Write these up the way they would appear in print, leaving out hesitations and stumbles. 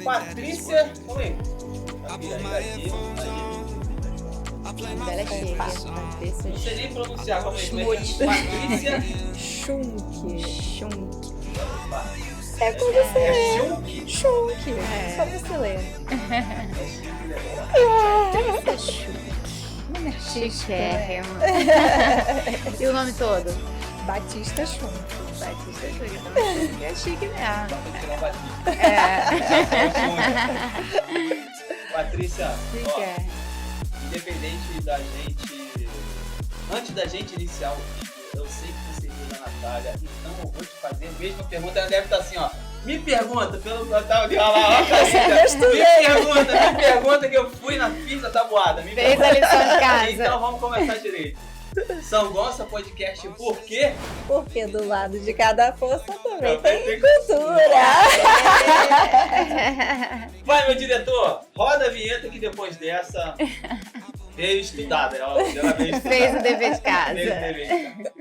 Patrícia, oi. Ela é chique. Patrícia. Não sei nem pronunciar como é que é. Patrícia Schunk. É como você lê. Schunk. Schunk. Só você lê. Patrícia Schunk. Chiquérrimo. E o nome todo? Batista Schunk. Batista Schunk. Então, é chique mesmo. Patrícia, ó, É. independente da gente, antes da gente iniciar o vídeo, eu sei que você viu da Natália, então eu vou te fazer a mesma pergunta. Ela deve estar assim, ó. Me pergunta, pelo que eu tava de lá, me pergunta que eu fui na fita tabuada. Fez a lição de casa. Então vamos começar direito. São Gonça Podcast, por quê? Porque do lado de cada força também tem cultura. Vai, meu diretor, roda a vinheta que depois dessa veio estudada. Ela veio estudada. Fez o dever de casa. Fez o dever de casa.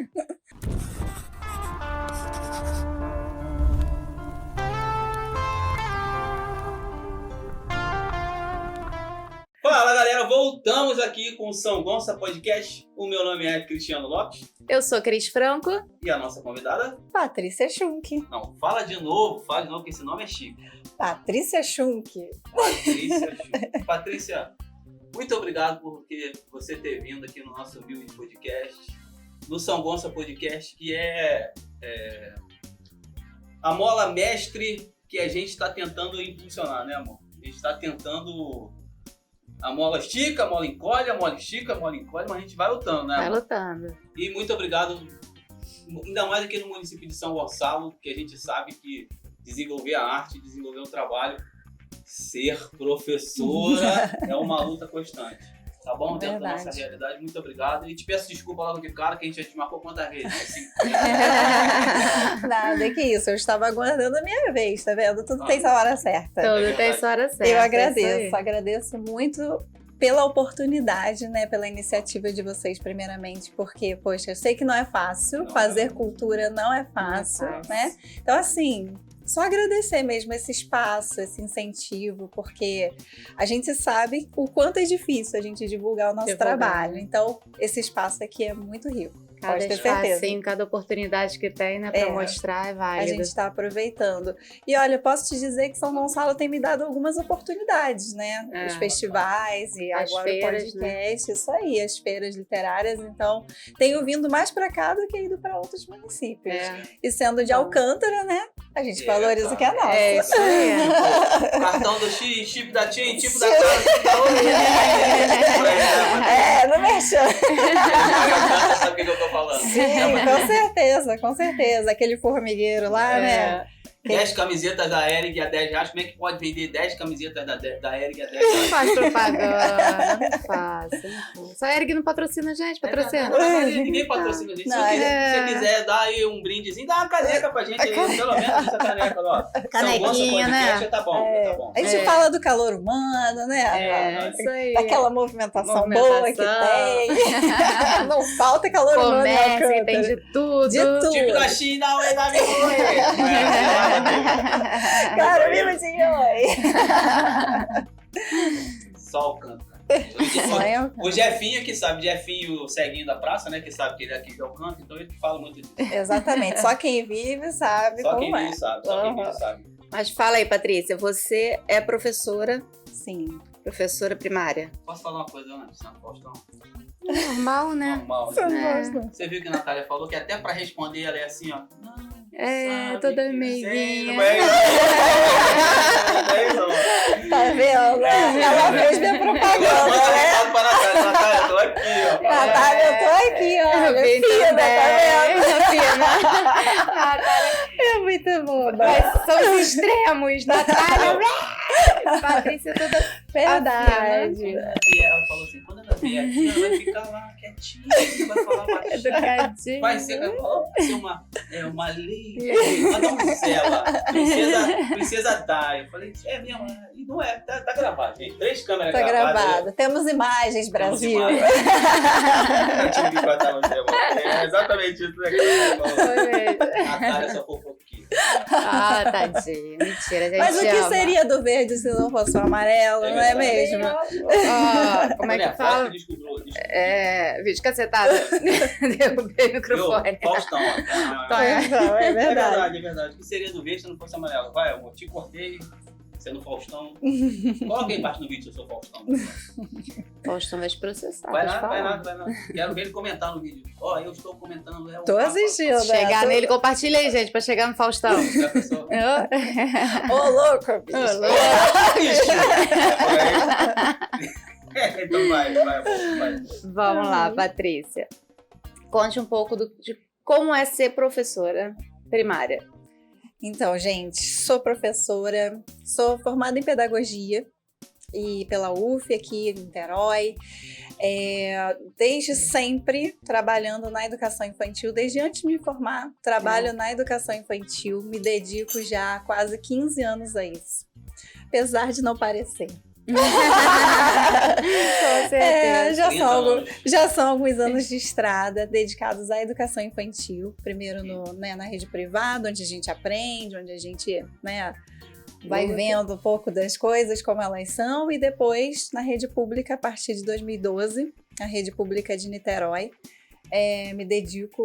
Fala, galera, voltamos aqui com o São Gonça Podcast. O meu nome é Cristiano Lopes Eu sou Cris Franco. e a nossa convidada... Patrícia Schunk. Não, fala de novo, que esse nome é chique. Patrícia Schunk. Patrícia. Patrícia, muito obrigado por você ter vindo aqui no nosso humilde podcast, no São Gonça Podcast, que é a mola mestre que a gente está tentando impulsionar, né, amor? A gente está tentando... A mola estica, a mola encolhe, a mola estica, a mola encolhe, mas a gente vai lutando, né? Vai lutando. E muito obrigado, ainda mais aqui no município de São Gonçalo, que a gente sabe que desenvolver a arte, desenvolver o trabalho, ser professora é uma luta constante. Tá bom? Dentro da nossa realidade, muito obrigado. E te peço desculpa logo de cara, que a gente já te marcou quantas vezes? Assim, Nada, que isso. Eu estava aguardando a minha vez, tá vendo? Tudo tem sua hora certa. Tudo tem sua hora certa. Eu agradeço muito pela oportunidade, né, pela iniciativa de vocês, primeiramente, porque, poxa, eu sei que não é fácil, fazer cultura não é fácil, né? Então, assim, só agradecer mesmo esse espaço, esse incentivo, porque a gente sabe o quanto é difícil a gente divulgar o nosso trabalho. Então, esse espaço aqui é muito rico. Cada Pode ter certeza. espacinho, cada oportunidade que tem, né, pra mostrar é válido. A gente está aproveitando. E olha, eu posso te dizer que São Gonçalo tem me dado algumas oportunidades, né? Os festivais e as agora feiras, o podcast, isso aí, as feiras literárias. Então, tenho vindo mais para cá do que ido para outros municípios. E sendo de Alcântara, né? A gente valoriza o que é nosso. É isso aí. Cartão do X, chip da TIM, tipo da não mexa. Sabe o que eu tô falando? Sim, com certeza. Aquele formigueiro lá, né? 10 camisetas da Eric a 10 reais. Como é que pode vender 10 camisetas da Eric a 10 Não reais? faz propaganda, não faço. Só a Eric não patrocina a gente, patrocina. Ninguém patrocina a gente. Não, Se você quiser dar aí um brindezinho, dá uma caneca pra gente aí, pelo menos essa caneca, ó. Canequinha, né? Tá bom, tá bom. A gente fala do calor humano, né? Isso aí. Daquela movimentação boa que tem. Não falta calor humano. Comércio, tem de tudo. De tudo. Tipo da China, oi, da Cara, viva de oi. Só o canto. O Jefinho que sabe, Jefinho, o ceguinho da praça, né? Que sabe que ele é aqui de Alcântara, então ele fala muito disso. Exatamente, só quem vive sabe Só como quem é. vive sabe, só quem vive sabe. Mas fala aí, Patrícia, você é professora? Sim. Professora primária? Posso falar uma coisa antes? Não posso não. Normal, né? Normal. Você viu que a Natália falou que até pra responder ela é assim, ó. Toda meiguinha. Tá vendo? Ela fez minha propaganda, né? Natália, tô aqui, ó. Natália, eu tô aqui, ó. Fina, tá vendo? Natália. É muito bom. Mas são os extremos. Natália, Patrícia toda Verdade. E ela falou assim, quando ela vier aqui, ela vai ficar lá quietinha, não vai falar baixinho. educadinha. Vai ser uma uma donzela, princesa Dai. Eu falei, é mesmo, e não é, tá gravado, gente. 3 câmeras Tá gravadas. gravado. Temos imagens, Brasil. Eu tive que cortar você, amor. É exatamente isso daqui. Foi mesmo. Natália, essa fofoquinha. Ah, tadinho. Mentira, a gente Mas o que ama. seria do verde se não fosse o amarelo, não é mesmo? Ó, como é que fala? Descobriu. Vídeo cacetada. Derrubei o microfone. Viu? Faustão. Então, Não, é É verdade. verdade. O que seria do verde se não fosse amarelo? Vai, amor, te cortei, sendo Faustão. Coloca aí embaixo no vídeo se eu sou Faustão. Faustão vai te processar. Vai pode lá. falar. Quero ver ele comentar no vídeo. Ó, eu estou comentando. Tô assistindo. Chegar né? nele, compartilha aí, gente, pra chegar no Faustão. Já pensou? Ô, louco, bicho. Então vai. Vamos lá, Patrícia. Conte um pouco de como é ser professora primária. Então, gente, sou professora, sou formada em pedagogia e pela UF aqui em Niterói. Desde sempre trabalhando na educação infantil, desde antes de me formar, trabalho na educação infantil, me dedico já há quase 15 anos a isso, apesar de não parecer. Com certeza. Já são alguns anos de estrada dedicados à educação infantil, primeiro na rede privada, onde a gente aprende, onde a gente vai vendo um pouco das coisas como elas são, e depois na rede pública a partir de 2012, a rede pública de Niterói. Me dedico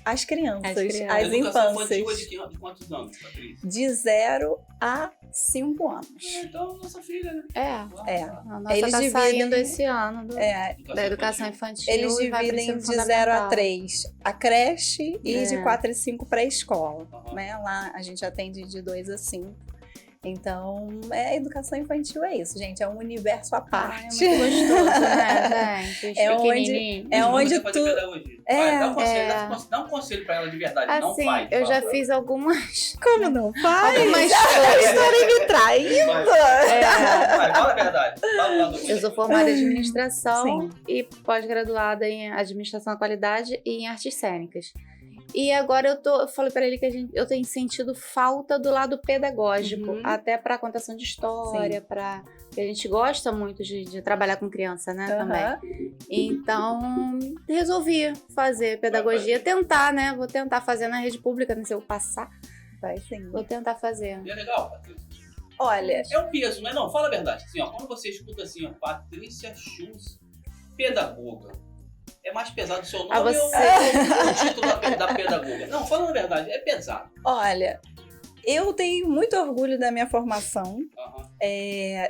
às crianças, às infâncias. Infantil de quantos anos, Patrícia? De 0 a 5 anos. Então, nossa filha, né? A nossa Eles tá dividem- saindo esse ano da educação infantil. Eles e vai pro dividem ensino de 0 a fundamental. 3 a creche e de 4 a 5 para a escola. Aham. Né? Lá a gente atende de 2 a 5. Então, a educação infantil é isso, gente. É um universo à É parte. muito gostoso, né, gente? É pequenininho. É Vamos onde fazer tu... pedagogia. É, Vai, dá um conselho pra ela de verdade, não Assim, faz. eu já fala. fiz algumas Como não faz? Algumas Vocês coisas. estarem me traindo. Vai, fala a verdade. Fala do Eu sou formada em administração Sim. e pós-graduada em administração da qualidade e em artes cênicas. E agora eu falei para ele que eu tenho sentido falta do lado pedagógico, Uhum. até para contação de história, porque a gente gosta muito de trabalhar com criança, né, também. Aham. Então, resolvi fazer pedagogia, tentar, né? Vou tentar fazer na rede pública, né, se eu passar, Vai sim. vou tentar fazer. E é legal, Patrícia. Olha, É um peso, não é? Não, fala a verdade. Assim, ó, quando você escuta assim, ó, Patrícia Schulz, pedagoga, é mais pesado o seu nome Ah, você- ou o título da pedagoga? Não, falando a verdade, é pesado. olha, eu tenho muito orgulho da minha formação. Aham.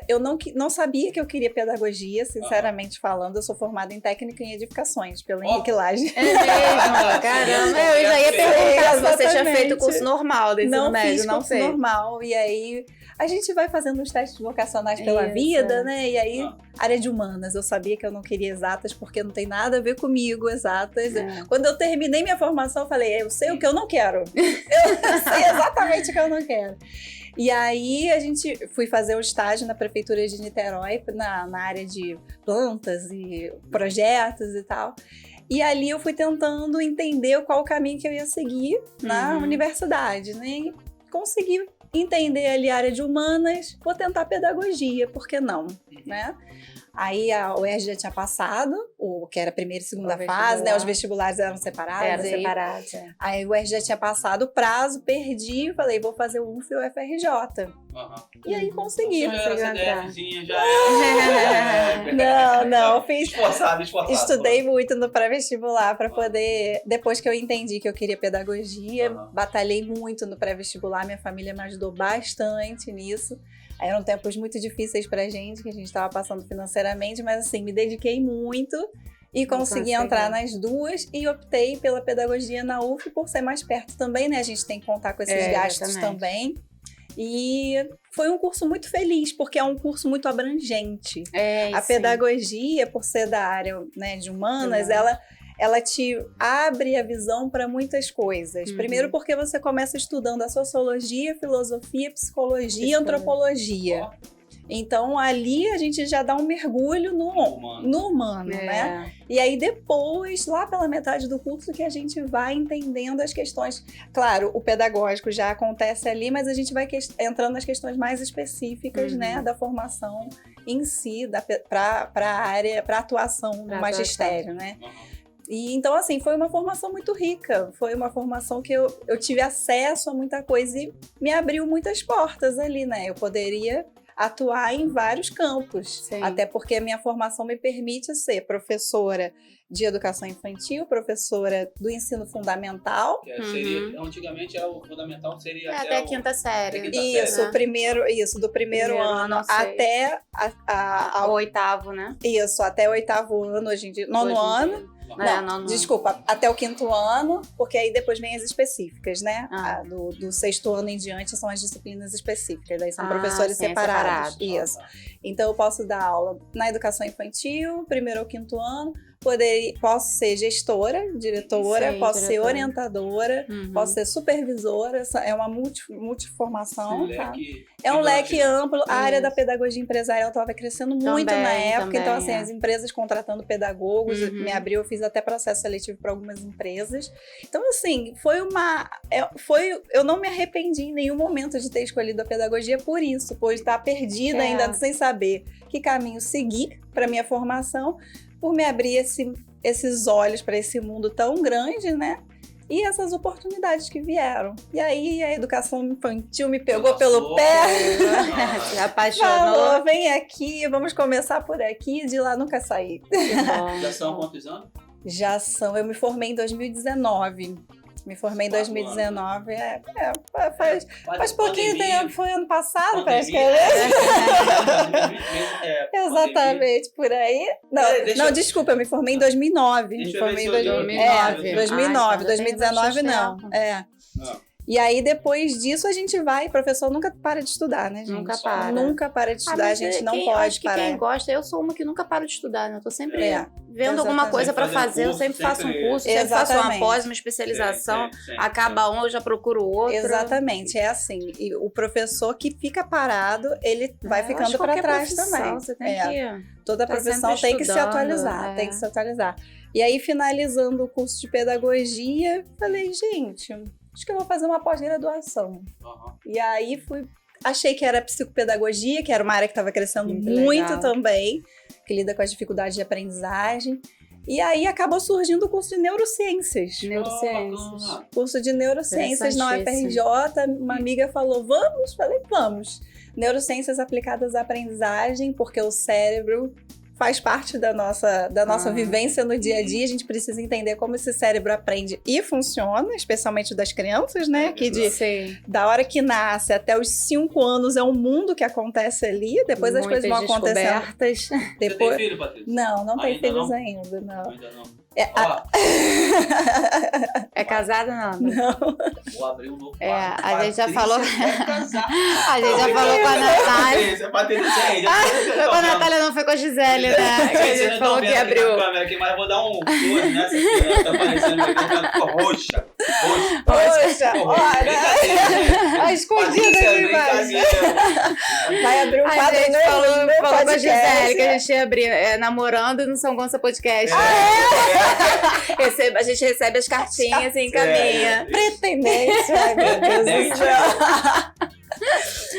Eu não sabia que eu queria pedagogia, sinceramente falando. Eu sou formada em técnica em edificações pelo Henrique Lage. É mesmo? Caramba, eu já ia perguntar se você tinha feito o curso normal do ensino Não médio, fiz não curso fez. normal. E aí, a gente vai fazendo os testes vocacionais pela Isso. vida, né? E aí, Ah. área de humanas. Eu sabia que eu não queria exatas, porque não tem nada a ver comigo, exatas. É. Quando eu terminei minha formação, eu falei, eu sei o que eu não quero. Eu sei exatamente o que eu não quero. E aí, fui fazer o estágio na Prefeitura de Niterói, na área de plantas e projetos e tal. E ali eu fui tentando entender qual o caminho que eu ia seguir na Uhum. universidade, né? E consegui entender ali a área de humanas, vou tentar pedagogia, por que não, né? Aí a UERJ já tinha passado, que era a primeira e segunda O fase, vestibular. né? Os vestibulares eram separados. Era aí- separado. Aí o UERJ já tinha passado o prazo, perdi, falei, vou fazer o UF e o FRJ. Aham. E aí consegui. Já era conseguiu entrar. CDFzinha, já era. Não, fiz. Esforçado. Estudei muito no pré-vestibular para poder. Depois que eu entendi que eu queria pedagogia, Aham. batalhei muito no pré-vestibular, minha família me ajudou bastante nisso. Aí eram tempos muito difíceis pra gente, que a gente estava passando financeiramente, mas assim, me dediquei muito e consegui conseguiu. entrar nas duas e optei pela pedagogia na UF por ser mais perto também, né? A gente tem que contar com esses gastos exatamente. também. E foi um curso muito feliz, porque é um curso muito abrangente. A sim. pedagogia, por ser da área, né, de humanas, Uhum. ela te abre a visão para muitas coisas. Primeiro porque você começa estudando a sociologia, filosofia, psicologia e antropologia. Então, ali a gente já dá um mergulho no humano, né? E aí, depois, lá pela metade do curso, que a gente vai entendendo as questões. Claro, o pedagógico já acontece ali, mas a gente vai entrando nas questões mais específicas, né? Da formação em si, para a área, para a atuação no magistério, né? E, então, assim, foi uma formação muito rica. Foi uma formação que eu tive acesso a muita coisa e me abriu muitas portas ali, né? Eu poderia atuar em vários campos. Sim. Até porque a minha formação me permite ser professora de educação infantil, professora do ensino fundamental. Seria, antigamente era o fundamental, seria até a quinta série. Do primeiro ano até ao oitavo, né? Isso, até o oitavo ano, hoje em dia. Nono ano. Desculpa, até o quinto ano, porque aí depois vem as específicas, né? Do sexto ano em diante são as disciplinas específicas, daí são professores separados. Isso. Então eu posso dar aula na educação infantil, primeiro ao quinto ano, posso ser gestora, diretora, posso ser orientadora, posso ser supervisora, é uma multiformação. Tá? É um leque amplo. A área da pedagogia empresarial estava crescendo muito na época, então assim, as empresas contratando pedagogos, me abriu, eu fiz até processo seletivo para algumas empresas. Então assim, eu não me arrependi em nenhum momento de ter escolhido a pedagogia por isso, por estar perdida ainda sem saber que caminho seguir para minha formação, por me abrir esses olhos para esse mundo tão grande, né? E essas oportunidades que vieram. E aí a educação infantil me pegou pelo pé. Se apaixonou. Falou, vem aqui, vamos começar por aqui. E de lá nunca saí. Já são quantos anos? Já são. Eu me formei em 2019. Me formei em 2019, faz pouquinho tempo, foi ano passado, parece que exatamente, por aí. Não, desculpa, eu me formei em 2009. Me formei em 2009, 2019 não. E aí, depois disso, a gente vai. Professor nunca para de estudar, né, gente? Nunca para. Nunca para de estudar, a gente não pode parar. Acho que quem gosta, eu sou uma que nunca paro de estudar, né? Eu tô sempre vendo alguma coisa para fazer, eu sempre faço um curso, sempre faço uma pós, uma especialização, acaba um, eu já procuro outro. Exatamente, é assim. E o professor que fica parado, ele vai ficando para trás também. Você tem que... Toda profissão tem que se atualizar, tem que se atualizar. E aí, finalizando o curso de pedagogia, falei, gente, acho que eu vou fazer uma pós-graduação. E aí achei que era psicopedagogia, que era uma área que estava crescendo muito também, que lida com as dificuldades de aprendizagem. E aí acabou surgindo o curso de neurociências. Curso de neurociências na UFRJ. Uma amiga falou, vamos? Falei, vamos. Neurociências aplicadas à aprendizagem, porque o cérebro faz parte da nossa vivência no dia a dia. A gente precisa entender como esse cérebro aprende e funciona, especialmente das crianças, né? Que da hora que nasce até os 5 anos é um mundo que acontece ali, depois as coisas vão acontecendo. Depois... Você tem filho, Patrícia? Não tem filhos ainda, não. Ainda não. É casada, não? Não. Vou abrir um novo a gente já falou. A gente já falou com a Natália. Foi com a Natália, não foi com a Gisele, né? Que a gente falou que abriu. Mas eu vou dar um close nessa aqui, tá aparecendo aqui, roxa. Olha, a escondida aqui, vai abrir um quadro. A gente falou com a Gisele que a gente ia abrir namorando no São Gonça Podcast. A gente recebe as cartinhas e encaminha. Pretendente, ai meu Deus do céu.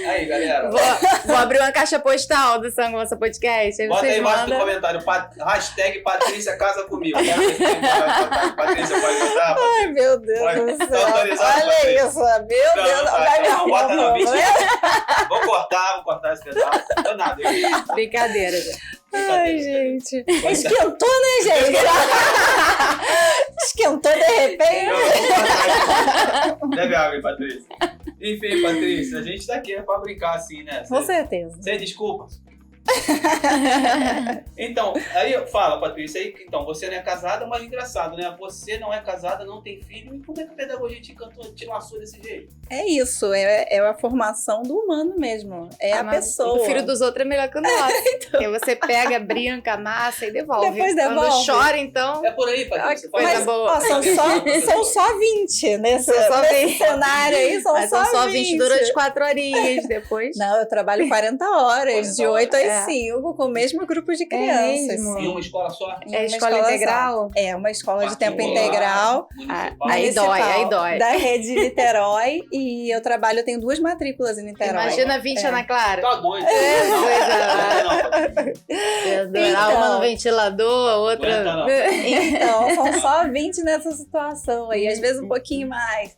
Aí, galera. Vou abrir uma caixa postal do São Gonça Podcast. Aí bota aí embaixo no comentário, hashtag Patrícia casa comigo. Patrícia pode botar? Ai, meu Deus do céu. Olha isso, meu Deus. Vai me arrumar. Vou cortar esse pedaço. Não nada. Brincadeira. Ai, gente. Esquentou, né, gente? Esquentou de repente. Bebe água, Patrícia. Enfim, Patrícia, a gente tá aqui pra brincar assim, né? Com certeza. Sem desculpas. Então, aí fala, Patrícia, aí, então, você não é casada, mas engraçado, né? Você não é casada, não tem filho, e como é que a pedagogia te laçou desse jeito? É isso, é a formação do humano mesmo. É a pessoa. O filho dos outros é melhor que o nosso. Porque você pega, brinca, amassa e devolve. Depois devolve. Quando chora, então... É por aí, Patrícia. Coisa Mas, boa. ó, são só 20 nesse cenário aí, Mas são só 20 20 durante 4 horinhas depois. Não, eu trabalho 40 horas, de 40 8 horas. às 5, com o mesmo grupo de crianças. mesmo? Em uma escola só? Em É uma escola só. integral? É, uma escola de tempo Particular, integral. municipal. Aí dói, aí municipal, dói. Da rede de Niterói, e eu tenho 2 matrículas em Niterói. Imagina 20 Ana Clara. Tá doido. Coisa. Não, Uma no ventilador, a outra... Aguenta não. Então, são só 20 nessa situação aí, às vezes um pouquinho mais.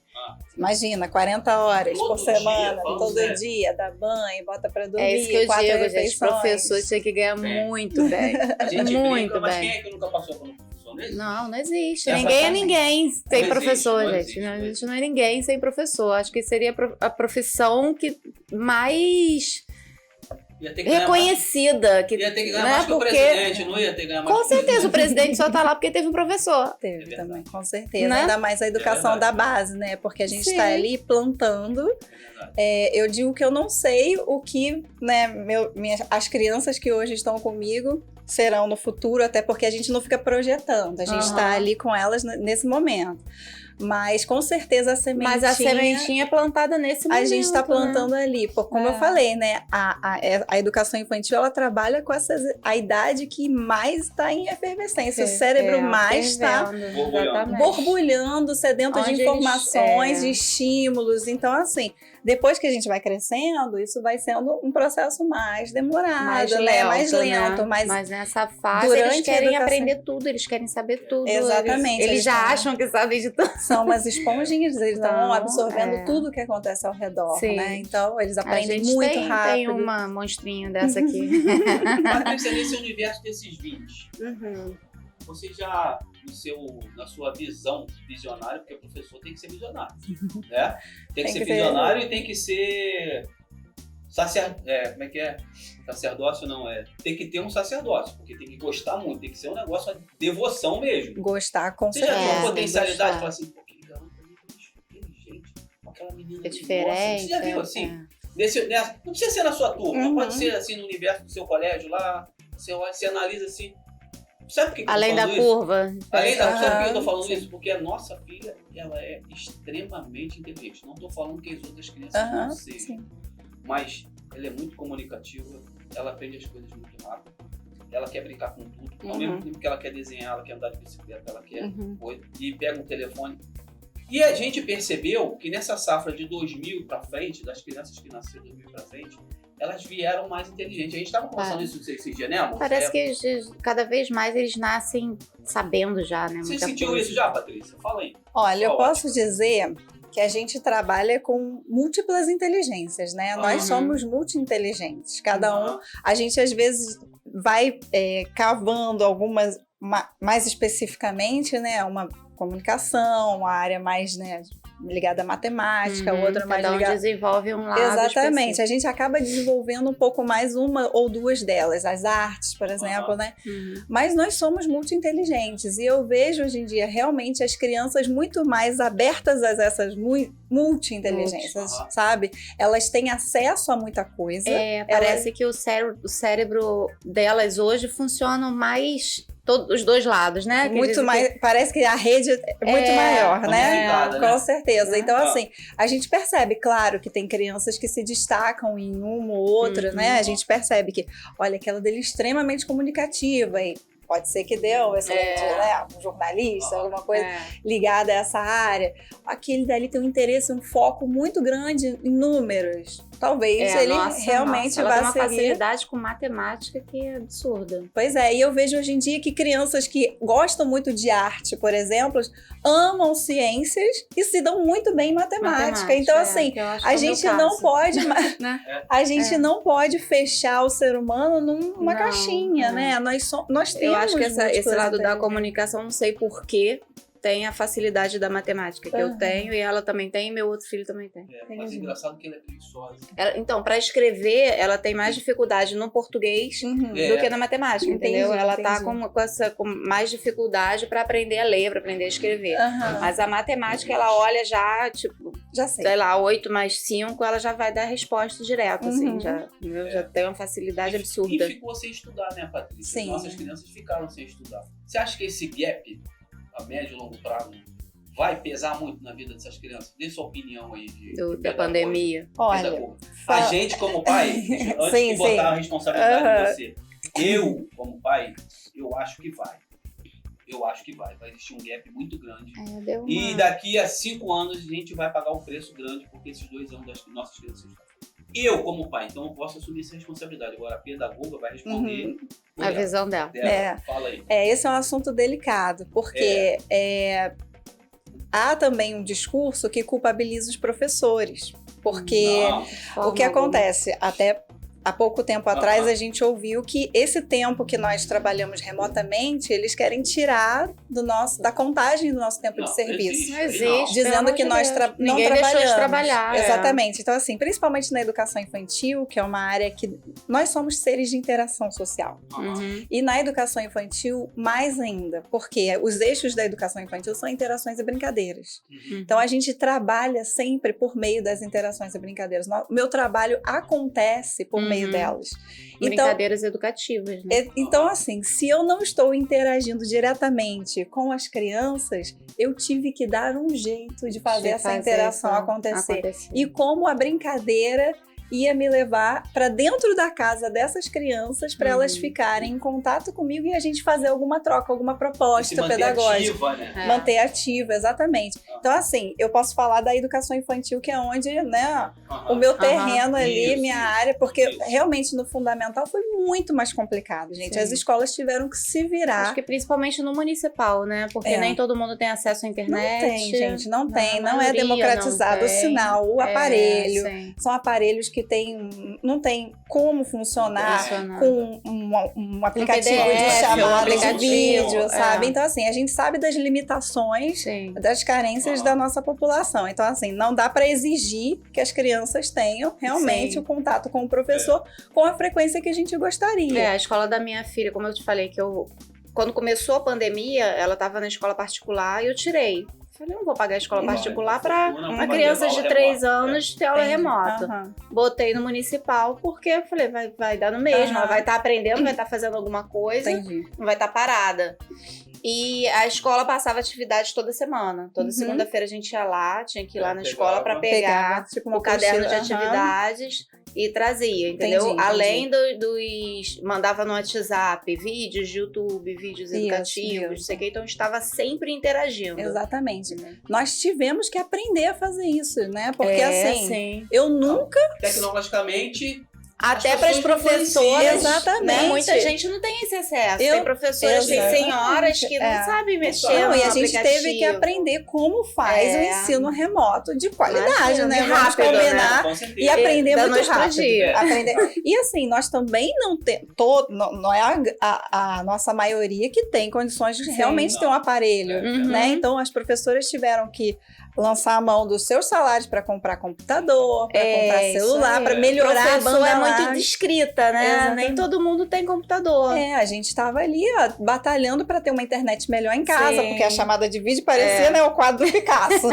Imagina, 40 horas Todo por semana, dia, vamos todo ver. dia, dá banho, bota pra dormir, É isso que eu 4 digo, gente. refeições. Professores têm que ganhar muito bem. A gente Muito brinca, mas bem. quem é que nunca passou por um professor? Não existe. Não existe. Exatamente. Ninguém é ninguém sem Não professor, existe, não gente. existe, Não, não a gente não é ninguém sem professor. Acho que seria a profissão que mais Ia ter que ganhar reconhecida. Que, Ia ter que ganhar né? mais que o Porque, presidente, não ia ter que ganhar mais com que o certeza, o presidente. presidente só tá lá porque teve um professor. Teve verdade. também, com certeza. Né? Ainda mais a educação verdade. da base, né? Porque a gente Sim. está ali plantando. Eu digo que eu não sei o que, né, as crianças que hoje estão comigo serão no futuro, até porque a gente não fica projetando. A gente está Aham. ali com elas nesse momento. Mas com certeza a sementinha... Mas a sementinha é plantada nesse momento. A gente está plantando ali, porque como eu É. falei, né, a educação infantil, ela trabalha com a idade que mais está em efervescência, o cérebro mais está borbulhando, sedento Onde de eles- informações, de estímulos. Então, assim, depois que a gente vai crescendo, isso vai sendo um processo mais demorado, mais lento, Mas nessa fase durante eles a querem educação- aprender tudo, eles querem saber tudo. Exatamente, Eles eles já estão- acham que sabem de tudo. são umas esponjinhas, eles estão Não, absorvendo é. tudo que acontece ao redor, Sim. né? Então, eles A aprendem gente muito tem rápido. uma monstrinha dessa aqui. Patrícia, nesse universo desses 20, você já, na sua visão visionária, porque o professor tem que ser visionário, né? Tem que ser visionário e tem que ser como é que é? Sacerdócio não, tem que ter um sacerdócio, porque tem que gostar muito, tem que ser um negócio de devoção mesmo. Gostar, com Você já certeza. tem uma tem que potencialidade gostar. de falar assim, pô, aquele garoto é inteligente, aquela menina É diferente. Você já viu é, assim? é. Não precisa ser na sua turma, Uhum. pode ser assim no universo do seu colégio lá, você analisa assim. Sabe por que eu tô Além da falando isso? curva. Sabe por que eu tô Aham, falando sim. isso? Porque a nossa filha, ela é extremamente inteligente. Não tô falando que as outras crianças Aham, não sejam. sim. Mas ela é muito comunicativa, ela aprende as coisas muito rápido, ela quer brincar com tudo. Ao Uhum. mesmo tempo que ela quer desenhar, ela quer andar de bicicleta, ela quer coisa, e pega um telefone. E a gente percebeu que nessa safra de 2000 pra frente, das crianças que nasceram de 2000 pra frente, elas vieram mais inteligentes. A gente estava conversando isso esses dias, né, amor? Parece que cada vez mais eles nascem sabendo já, né? Você muita sentiu coisa. isso já, Patrícia? Fala aí. Olha, eu Qual posso dizer que a gente trabalha com múltiplas inteligências, né? Nós Uhum. somos multi-inteligentes. Cada um, a gente às vezes vai cavando algumas, mais especificamente, né? Uma comunicação, uma área mais, né, ligada à matemática, outra mais Cada um ligada... desenvolve um lado Exatamente, específico. a gente acaba desenvolvendo um pouco mais uma ou duas delas, as artes, por exemplo, né? Mas nós somos muito inteligentes e eu vejo hoje em dia realmente as crianças muito mais abertas a essas multi-inteligências, sabe? Elas têm acesso a muita coisa. Parece que o cérebro delas hoje funciona mais os dois lados, né? Muito mais, parece que a rede é muito maior, né? Com certeza. Então, assim, a gente percebe, claro, que tem crianças que se destacam em uma ou outra, né? A gente percebe que, olha, aquela dele é extremamente comunicativa e pode ser que deu excelente, né? Um jornalista, alguma coisa ligada a essa área. Aquele dali tem um interesse, um foco muito grande em números. Talvez ele realmente ela vá tem uma seguir. facilidade com matemática que é absurda. Pois é, e eu vejo hoje em dia que crianças que gostam muito de arte, por exemplo, amam ciências e se dão muito bem em matemática. Então, assim, a gente não pode, a gente não pode fechar o ser humano numa caixinha, né? Nós temos. Eu acho que esse lado da comunicação, não sei porquê, tem a facilidade da matemática que eu tenho, e ela também tem, e meu outro filho também tem. Mas engraçado que ela é preguiçosa. Então, para escrever, ela tem mais dificuldade no português do que na matemática, entendeu? Ela tá com mais dificuldade para aprender a ler, para aprender a escrever. Mas a matemática, ela olha já, tipo, sei lá, 8 mais 5, ela já vai dar a resposta direto, assim, já tem uma facilidade absurda. E ficou sem estudar, né, Patrícia? Sim. Nossas crianças ficaram sem estudar. Você acha que esse gap, a médio e longo prazo, vai pesar muito na vida dessas crianças? Dê sua opinião aí da pandemia. Olha, a gente como pai, antes de botar a responsabilidade em você, eu como pai, eu acho que vai. Eu acho que vai existir um gap muito grande. E daqui a 5 anos a gente vai pagar um preço grande porque esses 2 anos das nossas crianças estão. Eu, como pai, então eu posso assumir essa responsabilidade. Agora a pedagoga vai responder a visão dela. Fala aí. Esse é um assunto delicado, porque há também um discurso que culpabiliza os professores. Porque o que acontece, até há pouco tempo atrás a gente ouviu que esse tempo que nós trabalhamos remotamente, eles querem tirar da contagem do nosso tempo de serviço. Não existe. Dizendo que nós não deixou de trabalhar. Exatamente. Então, assim, principalmente na educação infantil, que é uma área que nós somos seres de interação social. E na educação infantil, mais ainda, porque os eixos da educação infantil são interações e brincadeiras. Então, a gente trabalha sempre por meio das interações e brincadeiras. O meu trabalho acontece por meio delas. Brincadeiras educativas, né? Então, assim, se eu não estou interagindo diretamente com as crianças, eu tive que dar um jeito de fazer essa interação acontecer. E como a brincadeira ia me levar para dentro da casa dessas crianças para elas ficarem em contato comigo e a gente fazer alguma troca, alguma proposta pedagógica. Ativa, né? Manter ativa, exatamente. Então, assim, eu posso falar da educação infantil, que é onde, né, o meu terreno ali, minha área, porque realmente no fundamental foi muito mais complicado, gente. As escolas tiveram que se virar. Acho que principalmente no municipal, né? Porque nem todo mundo tem acesso à internet. Não tem, gente, não tem. Não é democratizado o sinal, o aparelho. São aparelhos que não tem como funcionar com um aplicativo de chamada de vídeo, sabe? Então, assim, a gente sabe das limitações, das carências da nossa população. Então, assim, não dá para exigir que as crianças tenham realmente o contato com o professor com a frequência que a gente gostaria. A escola da minha filha, como eu te falei, quando começou a pandemia, ela estava na escola particular e eu tirei. Falei, não vou pagar a escola particular para uma criança de 3 anos ter aula remota. Botei no municipal porque eu falei, vai dar no mesmo. Ela vai estar aprendendo, vai estar fazendo alguma coisa, não vai estar parada. E a escola passava atividades toda semana. Toda segunda-feira a gente ia lá, tinha que ir lá na escola para pegar tipo, o caderno de atividades e trazia, entendeu? Além dos... Mandava no WhatsApp vídeos de YouTube, vídeos educativos, não sei o que. Então, estava sempre interagindo. Exatamente. Nós tivemos que aprender a fazer isso, né? Porque, eu nunca... Tecnologicamente... Até para as professoras, exatamente. Né? Muita gente não tem esse acesso. Tem professoras, tem senhoras que não sabem mexer no e a gente teve que aprender como faz o ensino remoto de qualidade, né? Vamos combinar e aprender muito rápido. E assim, nós também não temos, não é a nossa maioria que tem condições de realmente ter um aparelho, né? Então as professoras tiveram que lançar a mão dos seus salários para comprar computador, para comprar celular, para melhorar a banda larga. Muito descrita, né? Exatamente. Nem todo mundo tem computador. A gente estava ali, batalhando para ter uma internet melhor em casa, porque a chamada de vídeo parecia, né, o quadro do Picasso.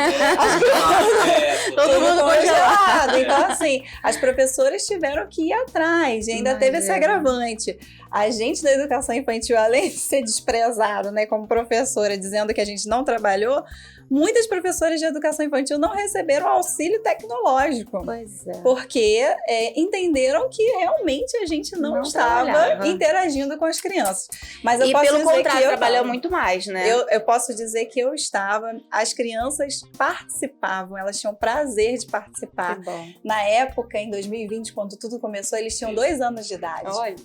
Todo mundo congelado. Então, assim, as professoras tiveram que ir atrás, e ainda teve esse agravante. A gente da educação infantil, além de ser desprezado, né, como professora, dizendo que a gente não trabalhou, muitas professoras de educação infantil não receberam auxílio tecnológico. Pois é. Porque entenderam que realmente a gente não estava interagindo com as crianças. Mas eu posso pelo dizer contrário, que trabalhou muito mais, né? Eu posso dizer que eu estava, as crianças participavam, elas tinham prazer de participar. Que bom. Na época, em 2020, quando tudo começou, eles tinham 2 anos de idade. Olha.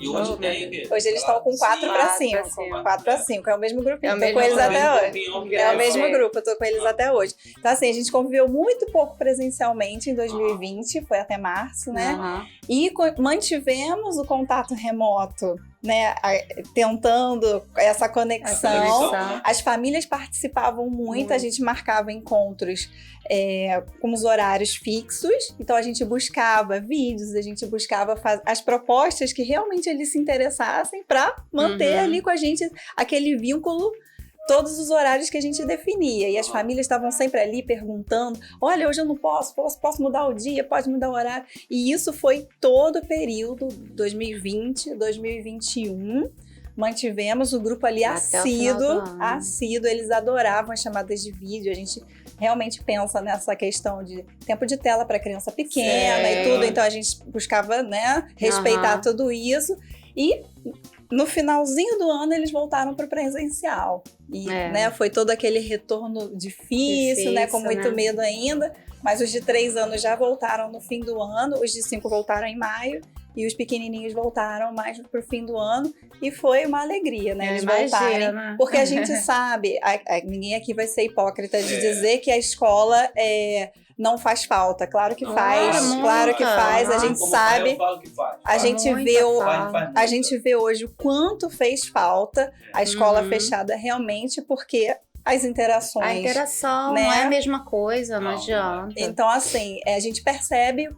E hoje Hoje eles estão com 4 para 5. 4 para 5. É o mesmo grupinho. Estou com eles até hoje. É o mesmo grupo, eu tô com eles até hoje. Então, assim, a gente conviveu muito pouco presencialmente em 2020, foi até março, né? E mantivemos o contato remoto né, tentando essa conexão. As famílias participavam muito, a gente marcava encontros com os horários fixos, então a gente buscava vídeos, a gente buscava as propostas que realmente eles se interessassem para manter ali com a gente aquele vínculo todos os horários que a gente definia. E as famílias estavam sempre ali perguntando, olha, hoje eu não posso mudar o dia, pode mudar o horário. E isso foi todo o período, 2020, 2021. Mantivemos o grupo ali assíduo, eles adoravam as chamadas de vídeo, a gente realmente pensa nessa questão de tempo de tela para criança pequena e tudo, então a gente buscava, né, respeitar tudo isso. E no finalzinho do ano eles voltaram para o presencial. E né, foi todo aquele retorno difícil, né, com muito medo ainda. Mas os de 3 anos já voltaram no fim do ano, os de 5 voltaram em maio. E os pequenininhos voltaram mais pro fim do ano. E foi uma alegria, né? Eles voltarem. Porque a gente sabe, ninguém aqui vai ser hipócrita de dizer que a escola não faz falta. Claro que faz, claro que faz. A gente sabe. A gente vê hoje o quanto fez falta a escola fechada realmente, porque as interações. A interação, né? Não é a mesma coisa, não adianta. Então, assim, a gente percebe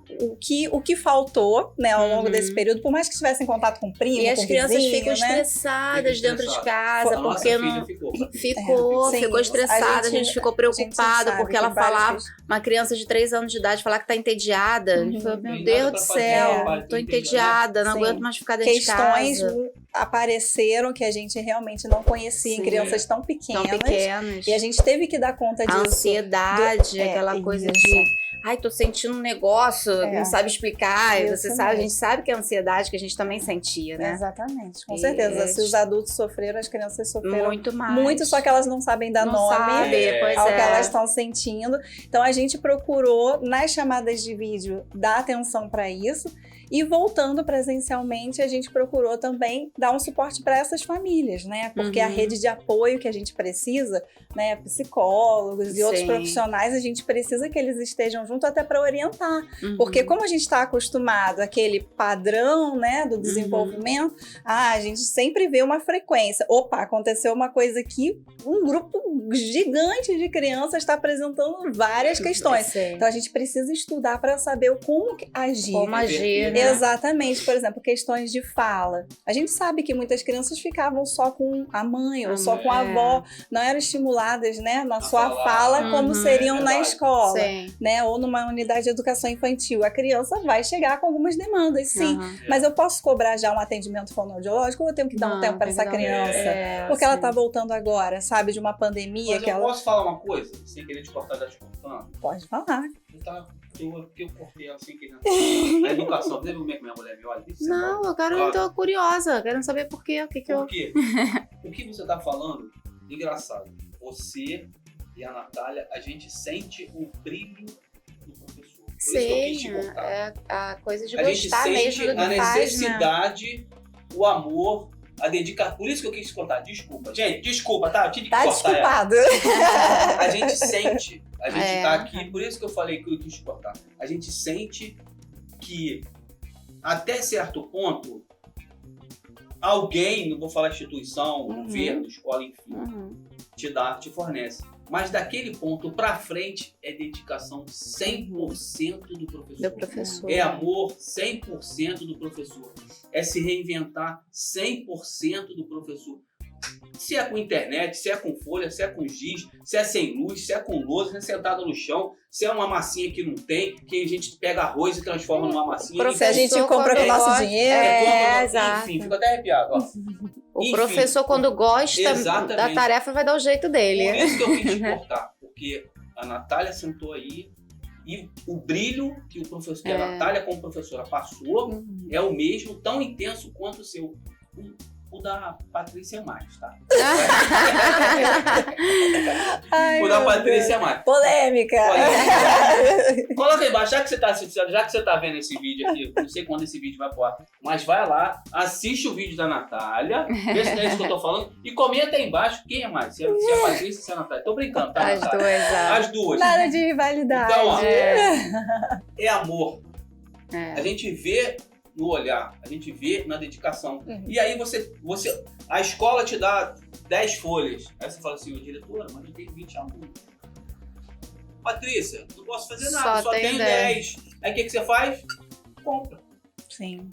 o que faltou, né, ao longo desse período, por mais que estivesse em contato com o primo, e as crianças vizinho, ficam estressadas dentro de casa, porque não ficou estressada, a gente ficou preocupado, porque ela falava, uma criança de 3 anos de idade falar que tá entediada. A gente falou, meu Deus do céu, tô entediada, não aguento mais ficar dentro de casa. Questões apareceram que a gente realmente não conhecia em crianças tão pequenas. E a gente teve que dar conta disso. A ansiedade, aquela coisa de... Ai, tô sentindo um negócio, não sabe explicar. Você sabe, a gente sabe que é a ansiedade que a gente também sentia, né? Exatamente, com certeza. Se os adultos sofreram, as crianças sofreram muito mais. Muito, só que elas não sabem dar nome ao que elas estão sentindo. Então a gente procurou, nas chamadas de vídeo, dar atenção para isso. E voltando presencialmente, a gente procurou também dar um suporte para essas famílias, né? Porque a rede de apoio que a gente precisa, né? Psicólogos e outros profissionais, a gente precisa que eles estejam junto até para orientar. Porque como a gente está acostumado àquele padrão, né, do desenvolvimento, a gente sempre vê uma frequência. Opa, aconteceu uma coisa aqui, um grupo gigante de crianças está apresentando várias questões. Então a gente precisa estudar para saber como agir. Como agir, né? Exatamente, por exemplo, questões de fala. A gente sabe que muitas crianças ficavam só com a mãe ou só com a avó, não eram estimuladas, né, na sua fala como seriam na escola, né, ou numa unidade de educação infantil. A criança vai chegar com algumas demandas, sim, mas eu posso cobrar já um atendimento fonoaudiológico ou eu tenho que dar um tempo para essa criança? Porque ela tá voltando agora, sabe, de uma pandemia. Mas eu posso falar uma coisa, sem querer te cortar, já te cortando? Pode falar. Eu cortei ela sem querer. A educação, você viu como é que minha mulher me olha? Não, eu tô curiosa, quero saber por quê. Por quê? O que você tá falando, engraçado, você e a Natália, a gente sente o brilho do professor. Por isso que eu quis te cortar. É a coisa de a gostar mesmo do que a faz, necessidade, né? O amor, a dedicação. Por isso que eu quis te cortar. Desculpa, gente, desculpa, tá? Eu tive que cortar desculpado. A gente sente, a gente tá aqui, por isso que eu falei que eu quis te cortar. A gente sente que, até certo ponto, alguém, não vou falar instituição, governo, escola, enfim, te fornece. Mas daquele ponto pra frente é dedicação 100% do professor. É amor 100% do professor. É se reinventar 100% do professor. Se é com internet, se é com folha, se é com giz, se é sem luz, se é com lousa, se é sentado no chão, se é uma massinha que não tem, que a gente pega arroz e transforma numa massinha. Se a gente compra com o nosso dinheiro. Enfim, fico até arrepiado. Ó. O professor, quando gosta da tarefa, vai dar o jeito dele. Por isso que eu quis te cortar, porque a Natália sentou aí e o brilho que a Natália como professora passou é o mesmo, tão intenso quanto o seu. O da Patrícia é mais, tá? O da Patrícia é mais. Polêmica. Coloca aí embaixo, já que você tá vendo esse vídeo aqui, não sei quando esse vídeo vai pro ar, mas vai lá, assiste o vídeo da Natália, vê se não é isso que eu tô falando, e comenta aí embaixo quem é mais, se é a Patrícia ou se é a Natália. Tô brincando, tá? As duas. Nada de rivalidade. Então, ó, é amor. A gente vê no olhar, a gente vê na dedicação. E aí a escola te dá 10 folhas. Aí você fala assim, diretora, mas eu tenho 20 alunos. Patrícia, não posso fazer nada, só tenho 10. Aí o que você faz? Compra. Sim.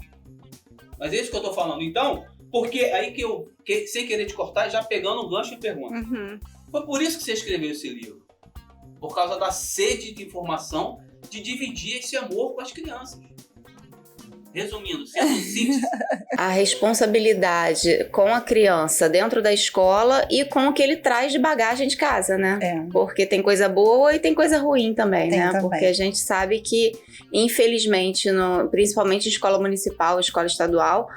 Mas é isso que eu tô falando. Então, porque aí que eu, sem querer te cortar, já pegando um gancho e pergunta. Foi por isso que você escreveu esse livro. Por causa da sede de informação, de dividir esse amor com as crianças. Resumindo, sendo síntese. A responsabilidade com a criança dentro da escola e com o que ele traz de bagagem de casa, né? Porque tem coisa boa e tem coisa ruim também, né? Também. Porque a gente sabe que, infelizmente, principalmente em escola municipal, escola estadual,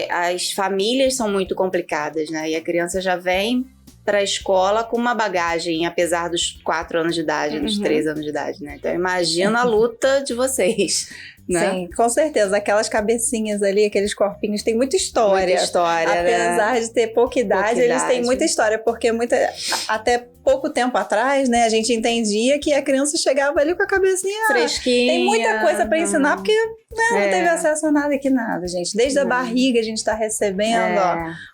as famílias são muito complicadas, né? E a criança já vem para a escola com uma bagagem, apesar dos 4 anos de idade, dos 3 anos de idade, né? Então imagina a luta de vocês, né? Sim, com certeza. Aquelas cabecinhas ali, aqueles corpinhos, tem muita história. Muita história, apesar né? de ter pouca idade, eles têm muita história, porque até pouco tempo atrás, né, a gente entendia que a criança chegava ali com a cabecinha fresquinha. Tem muita coisa para ensinar, porque não teve acesso a nada que nada, gente. Desde a barriga a gente está recebendo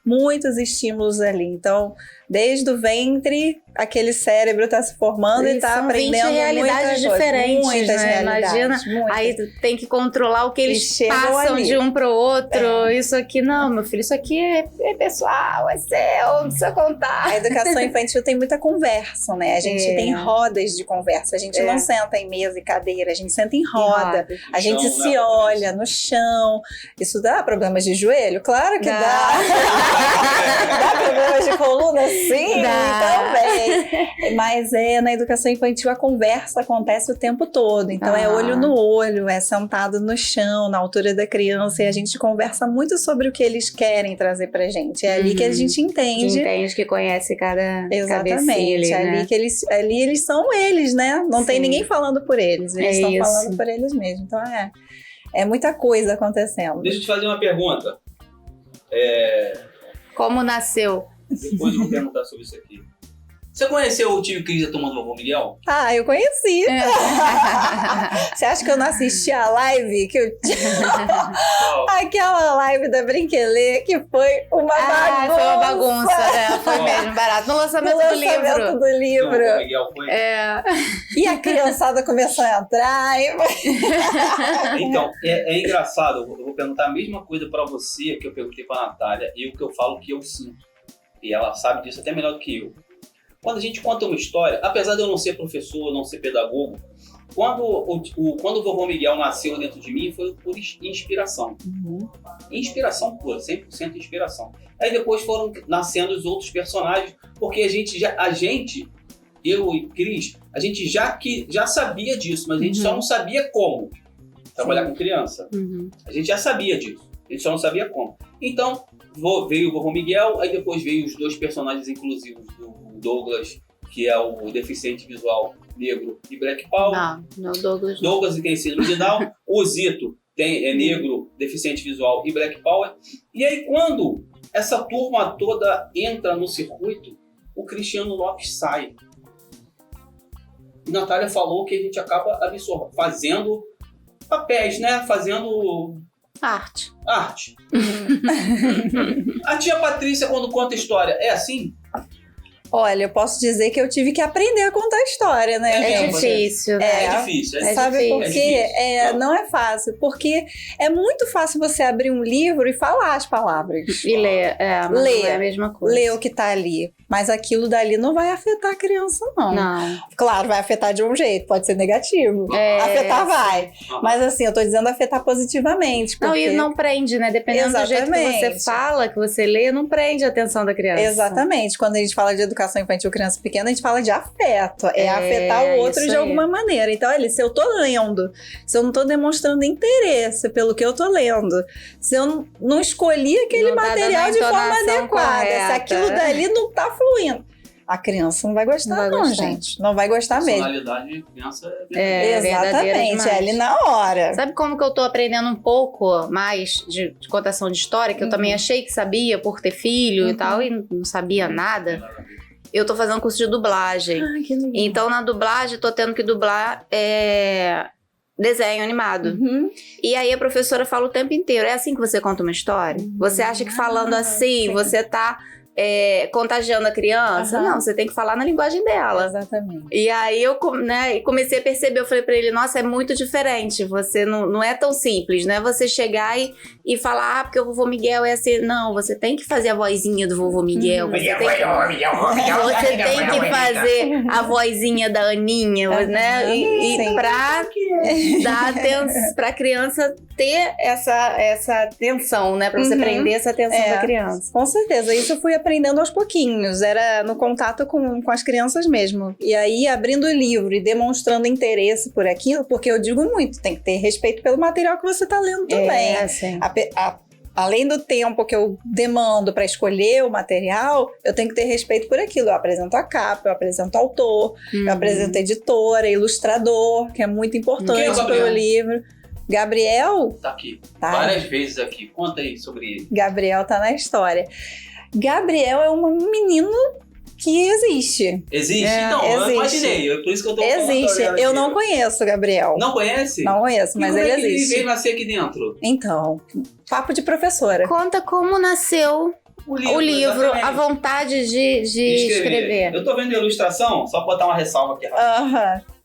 muitos estímulos ali. Então, desde o ventre, aquele cérebro está se formando e está aprendendo 20 realidades diferentes, muitas né? realidades. Imagina, muitas. aí tem que controlar o que eles passam ali. de um pro outro. Isso aqui, não, meu filho, isso aqui é pessoal, é seu, não precisa contar. A educação infantil tem muita conversa, né? A gente tem rodas de conversa. A gente não senta em mesa e cadeira, a gente senta em roda. A gente se olha no chão. Isso dá problemas de joelho? Claro que dá. Dá problemas de coluna? Sim, também. Mas na educação infantil a conversa acontece o tempo todo. Então é olho no olho, é sentado no chão, na altura da criança, e a gente conversa muito sobre o que eles querem trazer pra gente. É ali que a gente entende. Entende que conhece cada Exatamente. Ali, né? Ali que eles são eles, né? Não tem ninguém falando por eles. Eles estão falando por eles mesmos. Então é muita coisa acontecendo. Deixa eu te fazer uma pergunta. Como nasceu? Depois eu vou perguntar sobre isso aqui. Você conheceu o tio Cris tomando vovô Miguel? Ah, eu conheci. Você acha que eu não assisti a live? Aquela live da Brinquelê que foi uma bagunça. Foi uma bagunça, foi mesmo, barato. No lançamento do livro. Não, o Miguel foi. E a criançada começou a entrar. Então, é engraçado. Eu vou perguntar a mesma coisa pra você que eu perguntei pra Natália e o que eu falo que eu sinto. E ela sabe disso até melhor do que eu. Quando a gente conta uma história, apesar de eu não ser professor, não ser pedagogo, quando o vovô Miguel nasceu dentro de mim, foi por inspiração. Inspiração pura, 100% inspiração. Aí depois foram nascendo os outros personagens, porque eu e Cris, a gente já sabia disso, mas a gente só não sabia como trabalhar com criança. A gente já sabia disso, a gente só não sabia como. Então, veio o vovô Miguel, aí depois veio os 2 personagens inclusivos do Douglas, que é o deficiente visual negro e Black Power. Não, Douglas. Douglas tem síndrome de Down. O Zito é negro, deficiente visual e Black Power. E aí, quando essa turma toda entra no circuito, o Cristiano Lopes sai. E Natália falou que a gente acaba fazendo papéis, né? Fazendo arte. A tia Patrícia, quando conta história, é assim? Olha, eu posso dizer que eu tive que aprender a contar história, né? É difícil, né? É difícil. Sabe por quê? Não é fácil. Porque é muito fácil você abrir um livro e falar as palavras. E ler. Não é a mesma coisa. Ler o que tá ali. Mas aquilo dali não vai afetar a criança, não. Claro, vai afetar de um jeito. Pode ser negativo. Afetar vai. Mas assim, eu tô dizendo afetar positivamente. Porque... E não prende, né? Dependendo do jeito que você fala, que você lê, não prende a atenção da criança. Exatamente. Quando a gente fala de educação infantil, criança pequena, a gente fala de afeto. Afetar o outro de alguma maneira. Então, olha, se eu tô lendo, se eu não tô demonstrando interesse pelo que eu tô lendo, se eu não escolhi aquele material de forma adequada, se aquilo dali não tá fluindo, a criança não vai gostar, não, gente. Não vai gostar mesmo. Personalidade de criança exatamente, é ali na hora. Sabe como que eu tô aprendendo um pouco mais de contação de história, que eu também achei que sabia por ter filho e tal, e não sabia nada? Eu tô fazendo curso de dublagem. Que legal. Então, na dublagem, tô tendo que dublar desenho animado. E aí a professora fala o tempo inteiro, é assim que você conta uma história? Você acha que falando assim, sim, você tá contagiando a criança? Não, você tem que falar na linguagem dela. Exatamente. E aí eu comecei a perceber, eu falei pra ele, nossa, é muito diferente, você não é tão simples, né? Você chegar e falar, porque o vovô Miguel é assim, não, você tem que fazer a vozinha do vovô Miguel, você tem que fazer a vozinha da Aninha, né? E pra dar atenção, pra criança ter essa atenção, né? Pra você prender essa atenção da criança. Com certeza, isso eu fui aprendendo aos pouquinhos, era no contato com as crianças mesmo. E aí, abrindo o livro e demonstrando interesse por aquilo, porque eu digo muito, tem que ter respeito pelo material que você tá lendo também. Além do tempo que eu demando para escolher o material, eu tenho que ter respeito por aquilo. Eu apresento a capa, eu apresento o autor, eu apresento a editora, ilustrador, que é muito importante pelo livro. Gabriel... Tá aqui, várias vezes aqui. Conta aí sobre ele. Gabriel tá na história. Gabriel é um menino que existe. Existe? Então, existe. Eu imaginei. Por isso que eu tô falando. Existe. Eu não conheço o Gabriel. Não conhece? Não conheço, mas ele existe. Ele veio nascer aqui dentro? Então, papo de professora. Conta como nasceu o livro, a vontade de escrever. Eu tô vendo a ilustração, só botar uma ressalva aqui rápido.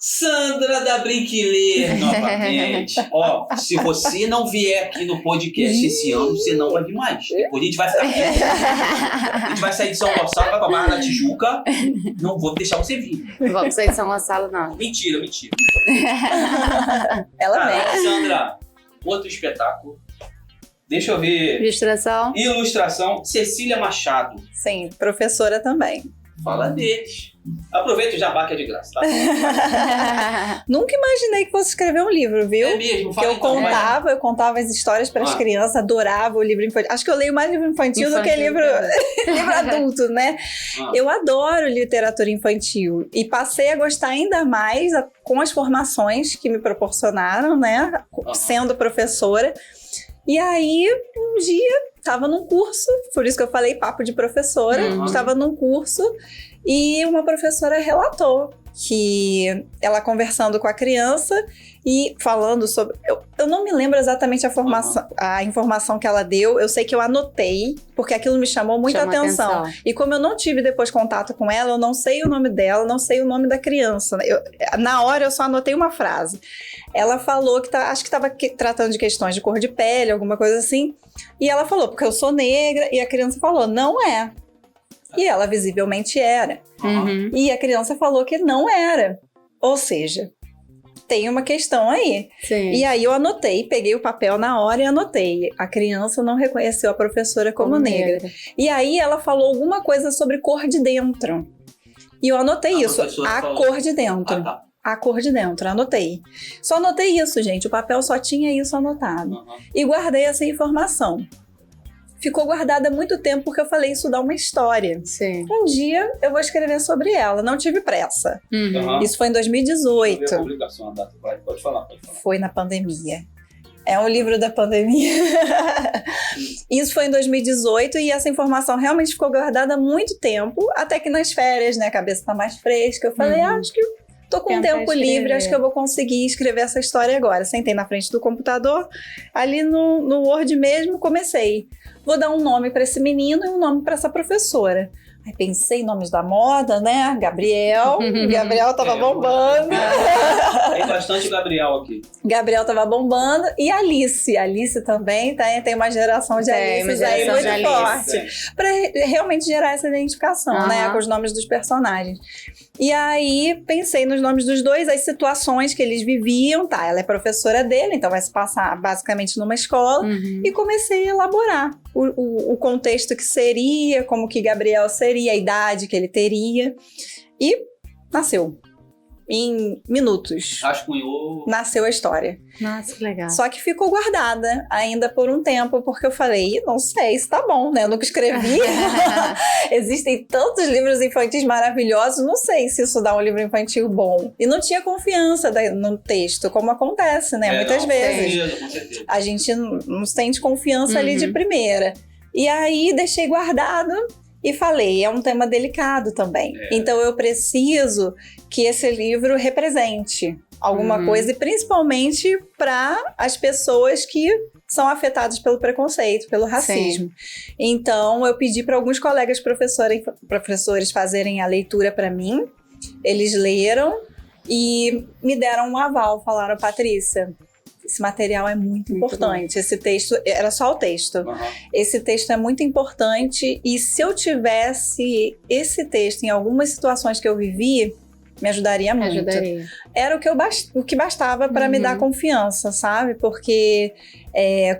Sandra da Brinquiler, novamente. Ó, se você não vier aqui no podcast esse ano, você não vai vir mais. Depois a gente vai ficar aqui. A gente vai sair de São Gonçalo, vai pra Barra da Tijuca. Não vou deixar você vir. Não vamos sair de São Gonçalo, não. Mentira. Ela vem. Sandra, outro espetáculo. Deixa eu ver. Ilustração. Cecília Machado. Sim, professora também. Fala deles. Aproveita o jabá que é de graça, tá? Nunca imaginei que fosse escrever um livro, viu? É mesmo? Porque eu contava as histórias para as crianças, adorava o livro infantil. Acho que eu leio mais livro infantil do que livro adulto, né? Eu adoro literatura infantil e passei a gostar ainda mais com as formações que me proporcionaram, né? Sendo professora. E aí, um dia, estava num curso, por isso que eu falei papo de professora, estava num curso e uma professora relatou que ela conversando com a criança e falando sobre... Eu não me lembro exatamente a informação que ela deu, eu sei que eu anotei, porque aquilo me chamou muita atenção. E como eu não tive depois contato com ela, eu não sei o nome dela, não sei o nome da criança. Na hora eu só anotei uma frase. Ela falou que acho que estava tratando de questões de cor de pele, alguma coisa assim. E ela falou, porque eu sou negra, e a criança falou, não é. E ela visivelmente era. E a criança falou que não era. Ou seja, tem uma questão aí. Sim. E aí eu anotei, peguei o papel na hora e anotei. A criança não reconheceu a professora como negra. E aí ela falou alguma coisa sobre cor de dentro. E eu anotei isso, cor de dentro. A cor de dentro, anotei. Só anotei isso, gente. O papel só tinha isso anotado. E guardei essa informação. Ficou guardada há muito tempo porque eu falei, isso dá uma história. Sim. Um dia eu vou escrever sobre ela, não tive pressa. Isso foi em 2018. A publicação, a data. Pode falar. Foi na pandemia. É um livro da pandemia. Isso foi em 2018 e essa informação realmente ficou guardada há muito tempo, até que nas férias, né, a cabeça tá mais fresca. Eu falei, acho que tô com tempo livre, acho que eu vou conseguir escrever essa história agora. Sentei na frente do computador, ali no Word mesmo, comecei. Vou dar um nome para esse menino e um nome para essa professora. Aí pensei em nomes da moda, né? Gabriel. Gabriel tava bombando. Tem bastante Gabriel aqui. Gabriel tava bombando. E Alice. Alice também tem uma geração de Alices aí muito forte. Para realmente gerar essa identificação, né? Com os nomes dos personagens. E aí pensei nos nomes dos dois, as situações que eles viviam. Tá, ela é professora dele, então vai se passar basicamente numa escola. E comecei a elaborar o contexto que seria, como que Gabriel seria, a idade que ele teria. E nasceu. Em minutos. Rascunhou. Nasceu a história. Nossa, que legal. Só que ficou guardada ainda por um tempo, porque eu falei, não sei se tá bom, né? Eu nunca escrevi. Existem tantos livros infantis maravilhosos, não sei se isso dá um livro infantil bom. E não tinha confiança no texto, como acontece, né? Muitas vezes. Com certeza. A gente não sente confiança ali de primeira. E aí, deixei guardado. E falei, é um tema delicado também. Então eu preciso que esse livro represente alguma coisa, e principalmente para as pessoas que são afetadas pelo preconceito, pelo racismo. Sim. Então, eu pedi para alguns colegas professores fazerem a leitura para mim. Eles leram e me deram um aval. Falaram, Patrícia, esse material é muito importante. Esse texto, era só o texto. Uhum. Esse texto é muito importante e se eu tivesse esse texto em algumas situações que eu vivi, me ajudaria muito. Era o que bastava para me dar confiança, sabe? Porque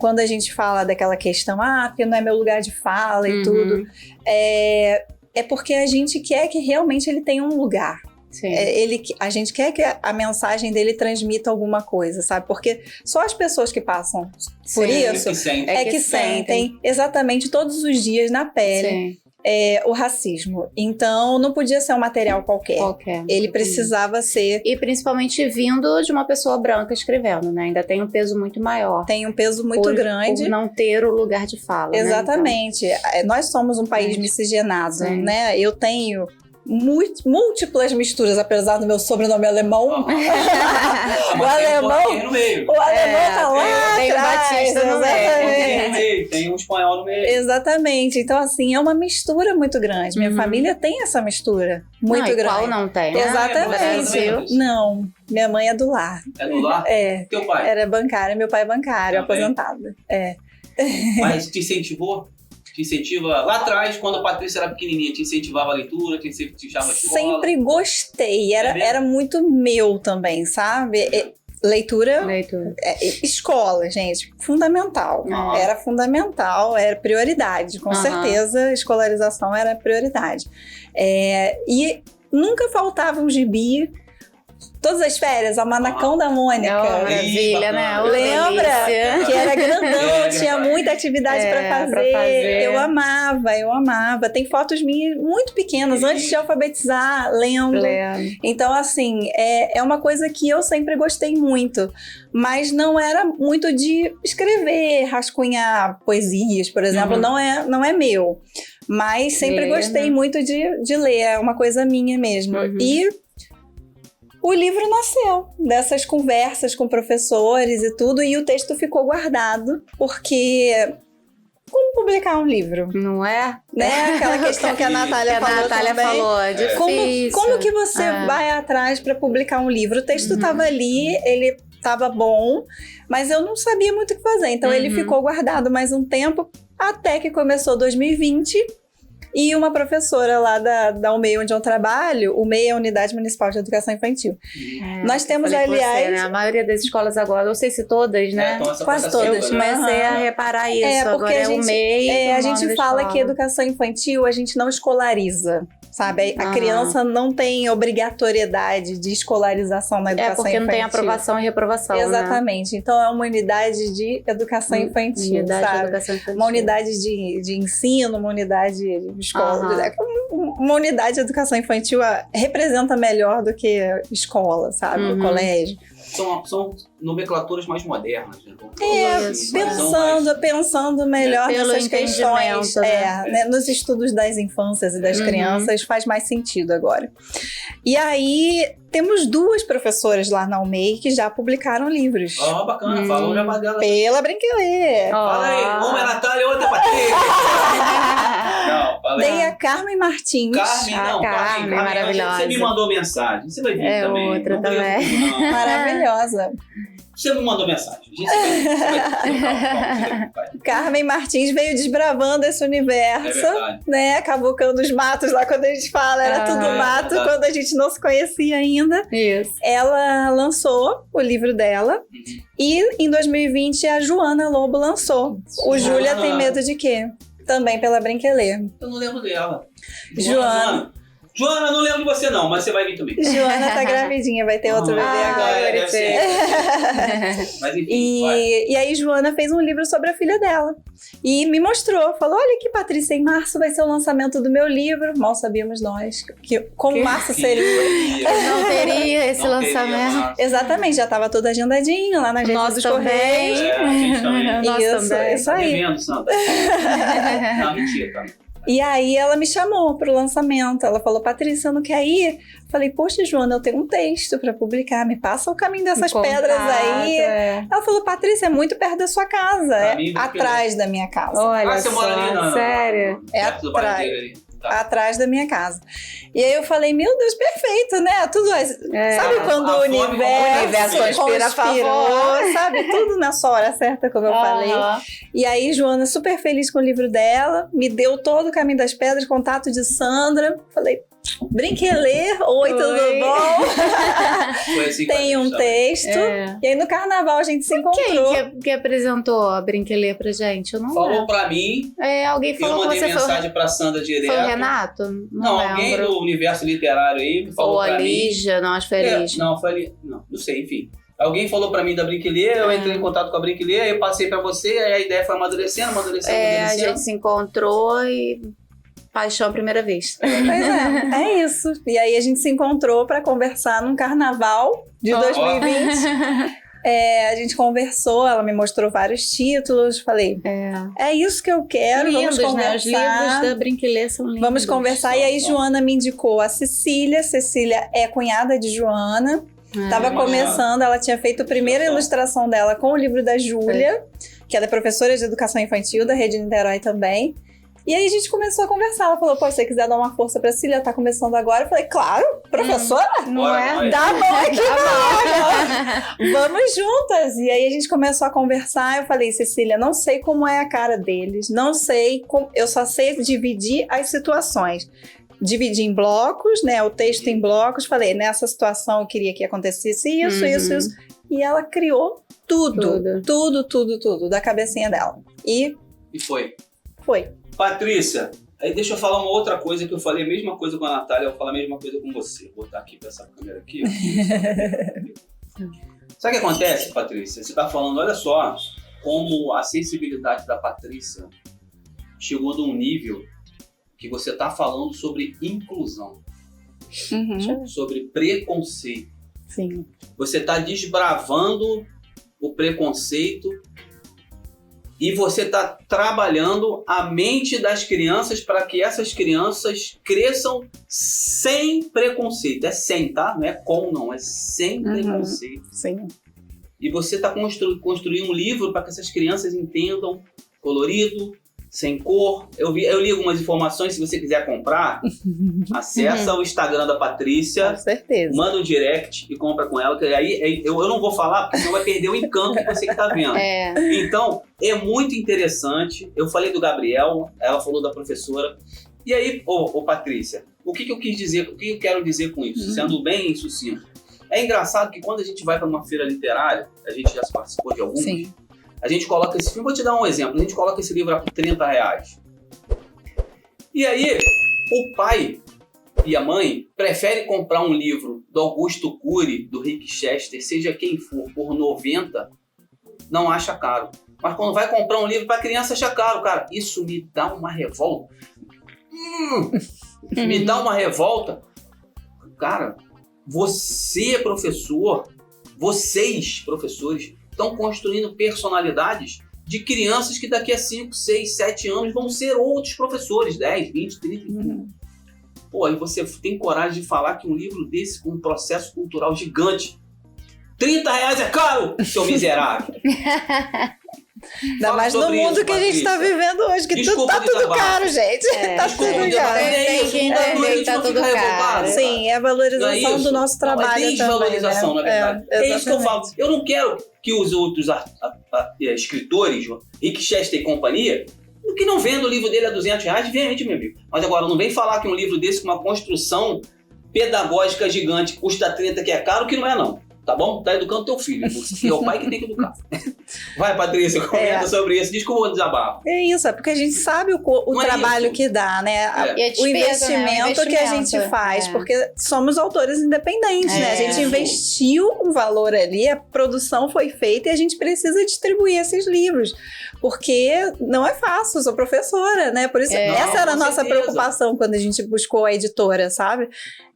quando a gente fala daquela questão, porque não é meu lugar de fala e tudo, é porque a gente quer que realmente ele tenha um lugar. A gente quer que a mensagem dele transmita alguma coisa, sabe? Porque só as pessoas que passam por isso é que sentem exatamente todos os dias na pele o racismo. Então, não podia ser um material qualquer. Ele precisava ser... E principalmente vindo de uma pessoa branca escrevendo, né? Ainda tem um peso muito maior. Tem um peso muito grande. Por não ter o lugar de fala, exatamente. Né? Então... Nós somos um país miscigenado, né? Eu tenho... múltiplas misturas, apesar do meu sobrenome alemão. O alemão tá lá tem atrás. Batista no meio. Tem um espanhol no meio. Exatamente. Então, assim, é uma mistura muito grande. Minha família tem essa mistura muito grande. Qual não tem? Exatamente. Não. Minha mãe é do lar. É do lar? Teu pai? Era bancário. Meu pai é bancário, aposentado. Mas te incentivou? Te incentiva lá atrás, quando a Patrícia era pequenininha, te incentivava a leitura, te incentivava a escola? Sempre gostei, era muito meu também, sabe? Leitura. Escola, gente, fundamental. Era fundamental, era prioridade, com certeza, escolarização era prioridade. E nunca faltava um gibi. Todas as férias, o Manacão da Mônica. Maravilha, né? Lembra? Que era grandão, tinha muita atividade pra fazer. Eu amava. Tem fotos minhas muito pequenas, antes de alfabetizar, lendo. Então, assim, é uma coisa que eu sempre gostei muito. Mas não era muito de escrever, rascunhar poesias, por exemplo. Não é meu. Mas sempre gostei muito de ler. É uma coisa minha mesmo. E... o livro nasceu dessas conversas com professores e tudo, e o texto ficou guardado, porque como publicar um livro? Não é? Né? Aquela questão que a Natália falou. É difícil. Como que você vai atrás para publicar um livro? O texto estava ali, ele estava bom, mas eu não sabia muito o que fazer, então ele ficou guardado mais um tempo, até que começou 2020, e uma professora lá da UMEI, onde eu trabalho, UMEI é a Unidade Municipal de Educação Infantil. Nós temos, aliás... né? A maioria das escolas agora, não sei se todas, né? Quase todas. Eu comecei a reparar isso. Agora é UMEI. A gente fala que educação infantil, a gente não escolariza. Sabe? A criança não tem obrigatoriedade de escolarização na educação infantil. Porque não tem aprovação e reprovação, exatamente. Né? Então, é uma unidade de educação infantil, sabe? Uma unidade de ensino, uma unidade de escola. Uma unidade de educação infantil representa melhor do que escola, sabe? O colégio. São nomenclaturas mais modernas, né? Pensando melhor nessas questões, né? Nos estudos das infâncias e das crianças, faz mais sentido agora. E aí, temos 2 professoras lá na UMEI que já publicaram livros. Bacana, fala o jabá dela. Pela Brinquelê. Fala aí, uma é Natália e outra é Patrícia. Tem a Carmen Martins. Carmen, maravilhosa. Você me mandou mensagem, você vai ver também. Outra também. Maravilhosa. Você me mandou mensagem. Carmen Martins veio desbravando esse universo, né? Cavucando os matos lá, quando a gente fala, era tudo mato, quando a gente não se conhecia ainda. Isso. Ela lançou o livro dela e em 2020 a Joana Lobo lançou. O Júlia Tem Medo de Quê? Também pela Brinquelê. Eu não lembro dela. Joana, eu não lembro de você não, mas você vai vir também. Joana tá gravidinha, vai ter outro bebê agora. Deve ser. Mas enfim, e aí Joana fez um livro sobre a filha dela. E me mostrou, falou, olha aqui, Patrícia, em março vai ser o lançamento do meu livro. Mal sabíamos nós como março seria. Não teria esse lançamento. Exatamente, já tava tudo agendadinho lá na agência dos Correios. A gente também. Isso aí. Tá devendo, Sandra. Não, mentira, tá? E aí ela me chamou para o lançamento. Ela falou, Patrícia, não quer ir? Falei, poxa, Joana, eu tenho um texto para publicar. Me passa o caminho dessas pedras aí. Ela falou, Patrícia, é muito perto da sua casa. Atrás da minha casa. Olha você mora ali na... Sério? É atrás. Atrás da minha casa. E aí eu falei, meu Deus, perfeito, né? Tudo sabe quando o universo conspira a favor, sabe? Tudo na sua hora certa, como eu falei. E aí, Joana, super feliz com o livro dela, me deu todo o caminho das pedras, contato de Sandra. Falei, Brinquelê, oi, tudo bom? Assim tem um texto. E aí no carnaval a gente se encontrou. Quem que apresentou a Brinquelê pra gente? Eu não falou lembro. Pra mim. Alguém falou eu mandei que você mensagem pra Sandra direto. Foi o Renato? Não, alguém do universo literário aí falou pra mim. Ou a Lígia, não, acho que foi a Lígia. Não, foi ali. Não sei, enfim. Alguém falou pra mim da Brinquelê, eu entrei em contato com a Brinquelê, aí eu passei pra você, aí a ideia foi amadurecendo. A gente se encontrou e... Paixão à primeira vez. Pois é isso. E aí a gente se encontrou para conversar num carnaval de 2020. A gente conversou, ela me mostrou vários títulos, falei, é isso que eu quero, lindos, vamos conversar. Né? Os livros da Brinquelê são lindos. Vamos conversar, e aí Joana me indicou a Cecília. Cecília é cunhada de Joana. Estava começando, ela tinha feito a primeira ilustração dela com o livro da Júlia, que ela é professora de educação infantil da Rede Niterói também. E aí a gente começou a conversar. Ela falou, pô, se você quiser dar uma força pra Cecília, tá começando agora. Eu falei, claro, professora? Não é? Dá a mão aqui, não. Vamos juntas. E aí a gente começou a conversar. Eu falei, Cecília, não sei como é a cara deles. Não sei, eu só sei dividir as situações. Dividi em blocos, né? O texto em blocos. Falei, nessa situação eu queria que acontecesse isso. E ela criou tudo da cabecinha dela. E foi. Foi. Patrícia, aí deixa eu falar uma outra coisa que eu falei a mesma coisa com a Natália, eu vou falar a mesma coisa com você. Vou botar aqui pra essa câmera aqui. Sabe o que acontece, Patrícia? Você tá falando, olha só, como a sensibilidade da Patrícia chegou num nível que você tá falando sobre inclusão, sobre preconceito. Sim. Você tá desbravando o preconceito e você está trabalhando a mente das crianças para que essas crianças cresçam sem preconceito. É sem, tá? Não é com, não. É sem preconceito. Sim. E você está construindo um livro para que essas crianças entendam colorido, sem cor. Eu li algumas informações, se você quiser comprar, acessa o Instagram da Patrícia. Com certeza. Manda um direct e compra com ela, que aí eu não vou falar, porque senão vai perder o encanto que você que tá vendo. Então, é muito interessante. Eu falei do Gabriel, ela falou da professora. E aí, Patrícia, o que eu quis dizer, o que eu quero dizer com isso? Sendo bem sucinto. É engraçado que quando a gente vai para uma feira literária, a gente já participou de algumas. Sim. A gente coloca esse filme, vou te dar um exemplo, a gente coloca esse livro por R$30. E aí, o pai e a mãe preferem comprar um livro do Augusto Cury, do Rick Chester, seja quem for, por 90, não acha caro. Mas quando vai comprar um livro para criança, acha caro, cara. Isso me dá uma revolta. Me dá uma revolta. Cara, você é professor, vocês, professores, estão construindo personalidades de crianças que daqui a 5, 6, 7 anos vão ser outros professores, 10, 20, 30. Pô, aí você tem coragem de falar que um livro desse, com um processo cultural gigante, R$30 é caro, seu miserável. Ainda mais no mundo isso, que a gente está vivendo hoje, que tá tudo caro, gente. Tá tudo caro. Tem que entender que tá tudo caro. Sim, é a valorização do nosso trabalho. É desvalorização, também, né? Na verdade. É isso que eu falo. Eu não quero que os outros escritores, Rick Chester e companhia, que não venda o livro dele a R$200, vende, meu amigo. Mas agora, não vem falar que um livro desse com uma construção pedagógica gigante custa 30, que é caro, que não é não. Tá bom? Tá educando teu filho, porque é o pai que tem que educar. Vai, Patrícia, comenta sobre isso. Diz que eu vou desabafar. É isso, é porque a gente sabe o trabalho que dá, né? O investimento que a gente faz, porque somos autores independentes, né? A gente investiu um valor ali, a produção foi feita e a gente precisa distribuir esses livros. Porque não é fácil, eu sou professora, né? Por isso, essa era a nossa preocupação quando a gente buscou a editora, sabe?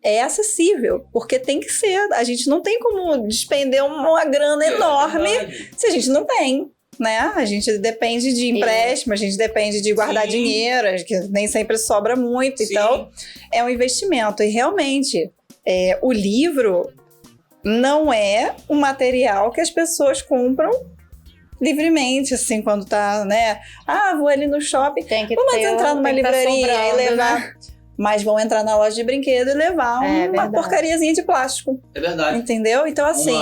É acessível, porque tem que ser. A gente não tem como despender uma grana enorme se a gente não tem. né? A gente depende de empréstimo, a gente depende de guardar dinheiro, que nem sempre sobra muito. Sim. Então, é um investimento. E realmente, o livro não é um material que as pessoas compram livremente, assim, quando tá, né? Vou ali no shopping, vamos entrar numa livraria e levar... Né? Mas vão entrar na loja de brinquedo e levar uma porcariazinha de plástico. É verdade. Entendeu? Então, assim,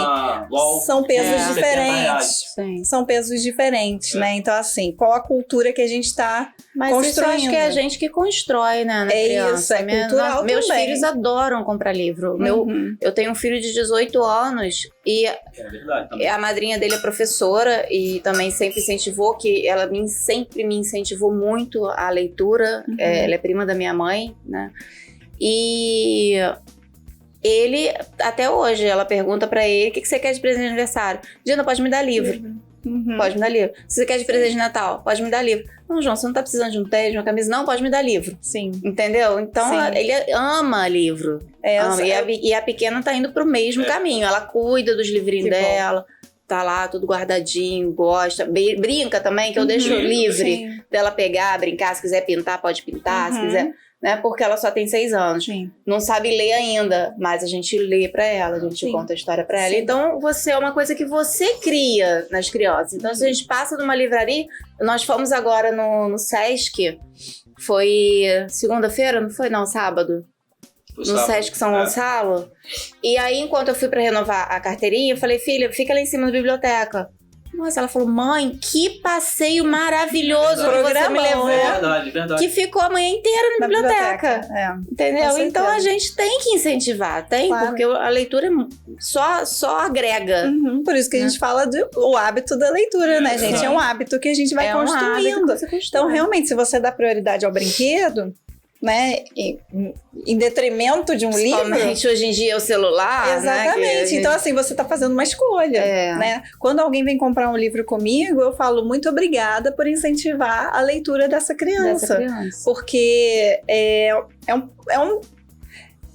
são pesos diferentes. São pesos diferentes, né? Então, assim, qual a cultura que a gente está construindo? Isso eu acho que é a gente que constrói, né? Na criança. Isso, é cultural Meus também. filhos adoram comprar livro. Eu tenho um filho de 18 anos e a madrinha dele é professora e também sempre incentivou, que ela sempre me incentivou muito a leitura. Ela é prima da minha mãe, né? E ele, até hoje, ela pergunta pra ele: o que você quer de presente de aniversário? Diana, pode me dar livro. Pode me dar livro. Se você quer de presente de Natal, pode me dar livro. Não, João, você não tá precisando de um tênis, de uma camisa? Não, pode me dar livro. Sim. Entendeu? Então, ele ama livro. E a pequena tá indo pro mesmo caminho. Ela cuida dos livrinhos dela. Tá lá, tudo guardadinho, gosta. Brinca também, que eu deixo livre dela pegar, brincar. Se quiser pintar, pode pintar. Se quiser... Né? Porque ela só tem 6 anos. Não sabe ler ainda, mas a gente lê pra ela, a gente conta a história pra ela. Então, é uma coisa que você cria nas crianças. Então, se a gente passa numa livraria... Nós fomos agora no Sesc, foi segunda-feira, não foi? Não, sábado. No Sesc São Gonçalo. E aí, enquanto eu fui pra renovar a carteirinha, eu falei: filha, fica lá em cima da biblioteca. Nossa, ela falou: mãe, que passeio maravilhoso que você me levou. Verdade. Que ficou a manhã inteira na biblioteca. Entendeu? Então a gente tem que incentivar, porque a leitura só agrega. Por isso que a gente fala do hábito da leitura, né, gente? É um hábito que a gente vai construindo. Então, realmente, se você dá prioridade ao brinquedo, né, em detrimento de um livro. Somente hoje em dia é o celular. Exatamente. Né, então, assim, você está fazendo uma escolha. Né? Quando alguém vem comprar um livro comigo, eu falo: muito obrigada por incentivar a leitura dessa criança. Porque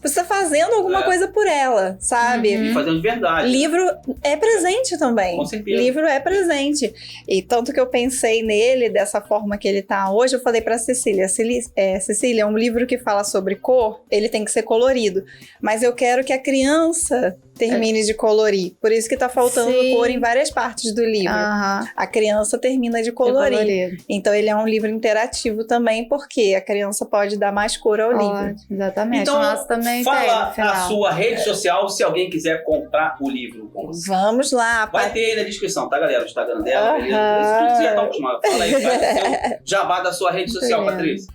você está fazendo alguma coisa por ela, sabe? E fazendo de verdade. Livro é presente também. Com certeza. Livro é presente. E tanto que eu pensei nele dessa forma que ele tá hoje, eu falei pra Cecília: Cecília, um livro que fala sobre cor, ele tem que ser colorido. Mas eu quero que a criança termine de colorir. Por isso que tá faltando cor em várias partes do livro. A criança termina de colorir. Então ele é um livro interativo também, porque a criança pode dar mais cor ao livro. Exatamente. Então, nosso também fala a sua rede social se alguém quiser comprar o livro com você. Vamos lá. Vai ter aí na descrição, tá, galera? O Instagram dela, beleza? Você já tá acostumado. Fala aí, vai ter o jabá da sua rede social, Patrícia.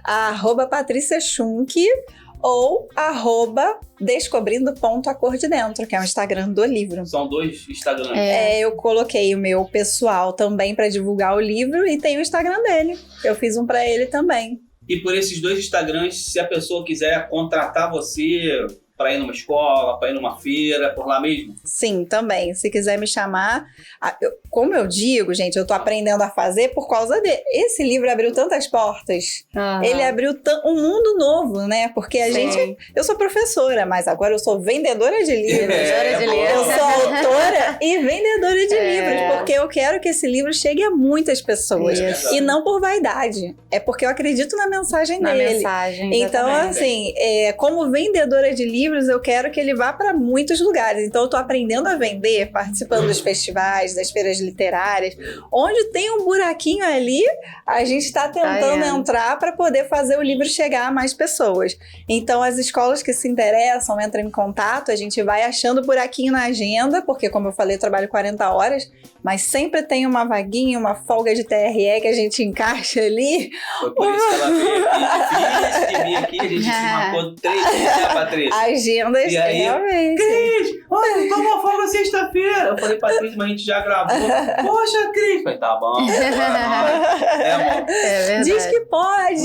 @PatriciaSchunk ou @descobrindo.acordedentro, que é o Instagram do livro. São 2 Instagrams. Eu coloquei o meu pessoal também para divulgar o livro e tem o Instagram dele. Eu fiz um para ele também. E por esses 2 Instagrams, se a pessoa quiser contratar você para ir numa escola, para ir numa feira, por lá mesmo? Sim, também. Se quiser me chamar... como eu digo, gente, eu tô aprendendo a fazer por causa dele. Esse livro abriu tantas portas. Ele abriu um mundo novo, né? Porque a gente... Eu sou professora, mas agora eu sou vendedora de livros. Eu sou autora e vendedora de livros, porque eu quero que esse livro chegue a muitas pessoas. E não por vaidade. É porque eu acredito na mensagem dele. Então, assim, como vendedora de livros, eu quero que ele vá para muitos lugares. Então, eu tô aprendendo a vender, participando dos festivais, das feiras literárias. Onde tem um buraquinho ali, a gente está tentando entrar para poder fazer o livro chegar a mais pessoas. Então, as escolas que se interessam, entram em contato, a gente vai achando buraquinho na agenda, porque, como eu falei, eu trabalho 40 horas, mas sempre tem uma vaguinha, uma folga de TRE que a gente encaixa ali. Foi por isso que ela veio aqui. De vir aqui, a gente se marcou 3 dias, né, Patrícia? Agendas, e aí, realmente. Cris, olha, toma folga sexta-feira. Eu falei: Patrícia, mas a gente já gravou. Poxa, Cris. Falei: tá bom. Amor? Diz que pode.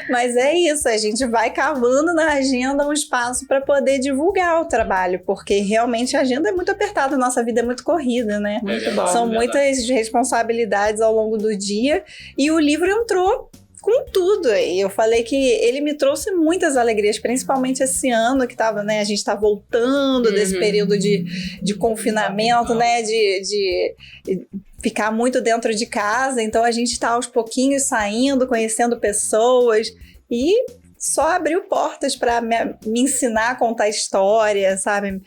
Mas é isso, a gente vai cavando na agenda um espaço para poder divulgar o trabalho, porque realmente a agenda é muito apertada, a nossa vida é muito corrida, né? São muitas responsabilidades ao longo do dia e o livro entrou com tudo. E eu falei que ele me trouxe muitas alegrias, principalmente esse ano que tava, né? A gente tá voltando desse período de confinamento, né? De ficar muito dentro de casa. Então a gente tá aos pouquinhos saindo, conhecendo pessoas e só abriu portas para me ensinar a contar história, sabe?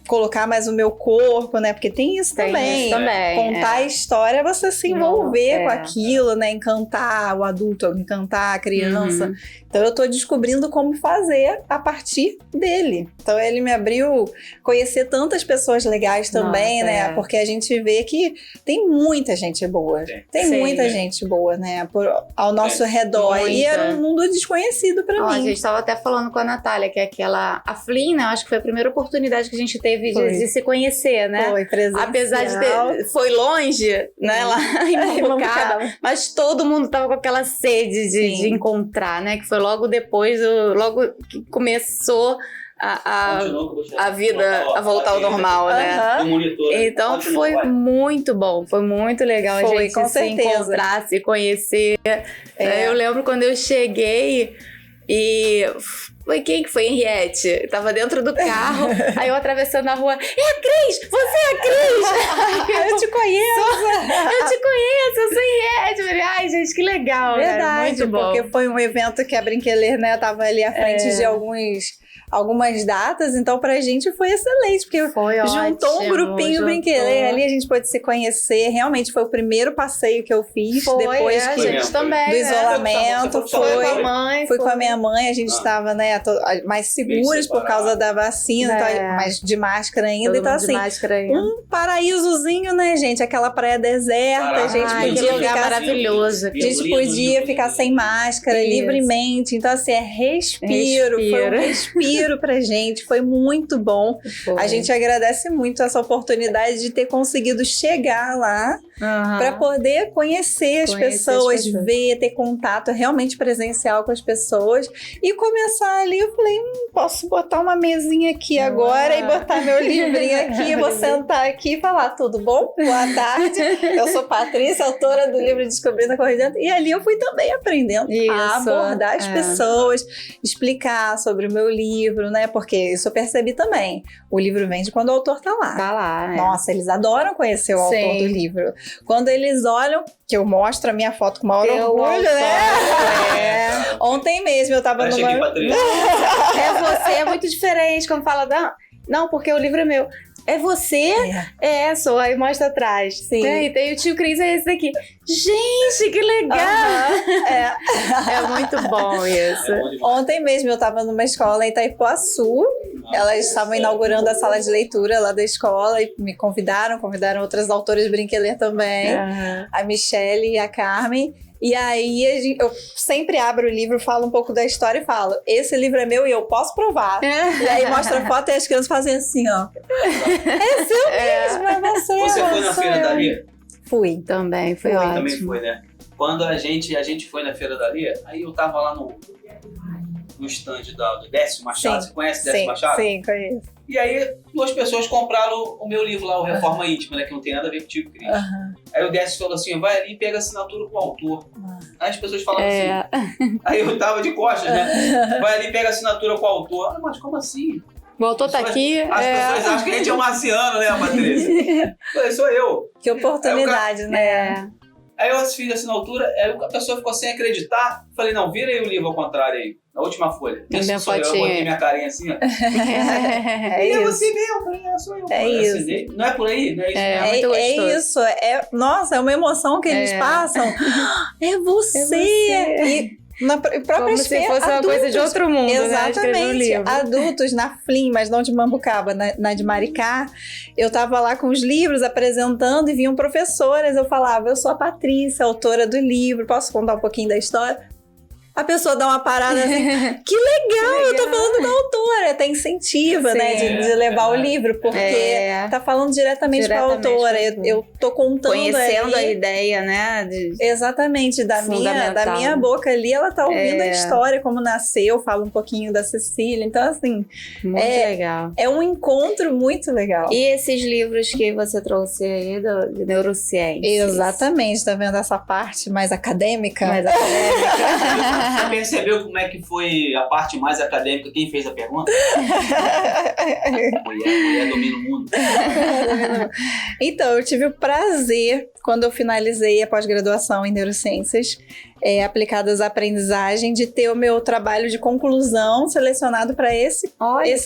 Colocar mais o meu corpo, né? Porque tem isso também. Contar a história é você se envolver com aquilo, né? Encantar o adulto, encantar a criança. Então eu tô descobrindo como fazer a partir dele. Então ele me abriu conhecer tantas pessoas legais também, né? Porque a gente vê que tem muita gente boa. Tem muita gente boa, né? Ao nosso redor. E era um mundo desconhecido pra mim. A gente tava até falando com a Natália, que é aquela... A Flynn, né? Acho que foi a primeira oportunidade que a gente teve de se conhecer, né? Foi presencial. Apesar de ter... Foi longe, né? Lá em Mambucaba. Mas todo mundo tava com aquela sede de encontrar, né? Que foi logo depois, logo que começou a vida a voltar ao normal, né? Então foi muito bom, foi muito legal a gente se encontrar, se conhecer. Eu lembro quando eu cheguei e... Foi quem que foi? Henriette. Tava dentro do carro, aí eu atravessando a rua. É a Cris! Você é a Cris! Eu te conheço! Eu te conheço, eu sou Henriette! Falei, ai, gente, que legal! Verdade, cara, muito bom. Porque foi um evento que a Brinqueler, né, tava ali à frente de algumas datas, então pra gente foi excelente, porque juntou um grupinho Brinqueler ali, a gente pôde se conhecer, realmente foi o primeiro passeio que eu fiz, depois a gente também, do isolamento, fui com a minha mãe, a gente estava, né, mais seguros por causa da vacina, então, mas de máscara ainda, então assim, um paraísozinho, né, gente, aquela praia deserta, a gente podia ficar maravilhoso, a gente podia ficar sem máscara livremente, então assim, respiro, foi um respiro pra gente, foi muito bom. A gente agradece muito essa oportunidade de ter conseguido chegar lá para poder conhecer as pessoas, ver, ter contato realmente presencial com as pessoas e começar ali, eu falei, posso botar uma mesinha aqui agora e botar meu livrinho aqui, vou sentar aqui e falar, tudo bom? Boa tarde, eu sou Patrícia, autora do livro Descobrindo a Corrida, e ali eu fui também aprendendo a abordar as pessoas, explicar sobre o meu livro, né? Porque isso eu percebi também. O livro vende quando o autor tá lá. Tá lá, Nossa, eles adoram conhecer o autor do livro. Quando eles olham, que eu mostro a minha foto com o maior orgulho, né? Ontem mesmo eu tava numa... Você é muito diferente quando fala, não, porque o livro é meu. É você? Sou. Aí mostra atrás. Sim. E tem o tio Cris, é esse daqui. Gente, que legal! É muito bom isso. Ontem mesmo eu tava numa escola em Itaipuaçu. Elas estavam inaugurando a sala de leitura lá da escola e me convidaram outras autoras de Brinqueler também. A Michelle e a Carmen. E aí eu sempre abro o livro, falo um pouco da história e falo, esse livro é meu e eu posso provar. E aí mostra a foto e as crianças fazem assim, ó. É seu mesmo, é você. Você foi na Feira da Lia? Fui. Também, foi ótimo. Também foi, né? Quando a gente foi na Feira da Lia, aí eu tava lá no stand do Décio Machado. Você conhece Décio Machado? Sim, conheço. E aí, 2 pessoas compraram o meu livro lá, o Reforma Íntima, né? Que não tem nada a ver contigo, Cris. Aí o Décio falou assim, vai ali e pega a assinatura com o autor. Aí as pessoas falaram assim. Aí eu tava de costas, né? Vai ali e pega a assinatura com o autor. Ah, mas como assim? O autor tá aqui. As pessoas acham que a gente é um marciano, né, Patrícia? Falei, sou eu. Que oportunidade, né? Aí eu fiz a assinatura, aí a pessoa ficou sem acreditar. Falei, não, vira aí o livro ao contrário aí. Na última folha. Minha sou eu botei minha carinha assim, ó. É você mesmo, falei, sou eu. É isso. Não é por aí? Não é isso? Muito gostoso. É isso. Nossa, é uma emoção que eles passam. É você. E na própria como se fosse uma coisa de outro mundo, exatamente, né? Adultos na Flynn, mas não de Mambucaba, na de Maricá, eu tava lá com os livros apresentando e vinham professoras, eu falava, eu sou a Patrícia, autora do livro, posso contar um pouquinho da história? A pessoa dá uma parada assim, que legal, eu tô falando com a autora. até incentiva, né, de levar o livro, porque tá falando diretamente com a autora. Eu tô contando conhecendo ali, a ideia, né? Exatamente, da minha boca ali, ela tá ouvindo a história, como nasceu, fala um pouquinho da Cecília. Então, assim, muito legal. É um encontro muito legal. E esses livros que você trouxe aí de neurociência? Exatamente, tá vendo essa parte mais acadêmica? Você percebeu como é que foi a parte mais acadêmica? Quem fez a pergunta? Mulher domina o mundo. Então, eu tive o prazer, quando eu finalizei a pós-graduação em neurociências aplicadas à aprendizagem, de ter o meu trabalho de conclusão selecionado para esse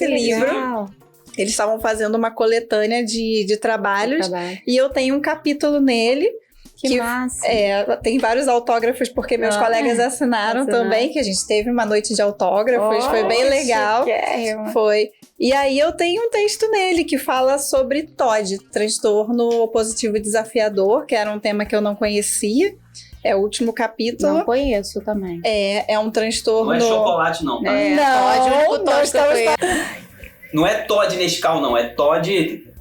livro. Legal. Eles estavam fazendo uma coletânea de trabalhos e eu tenho um capítulo nele. Que massa. Tem vários autógrafos, porque meus colegas assinaram também, que a gente teve uma noite de autógrafos, foi bem legal. Foi. E aí eu tenho um texto nele que fala sobre TOD, transtorno opositivo desafiador, que era um tema que eu não conhecia. É o último capítulo. Não conheço também. É um transtorno... Não é chocolate não, tá? Não é Todd Nescau, não. É Todd...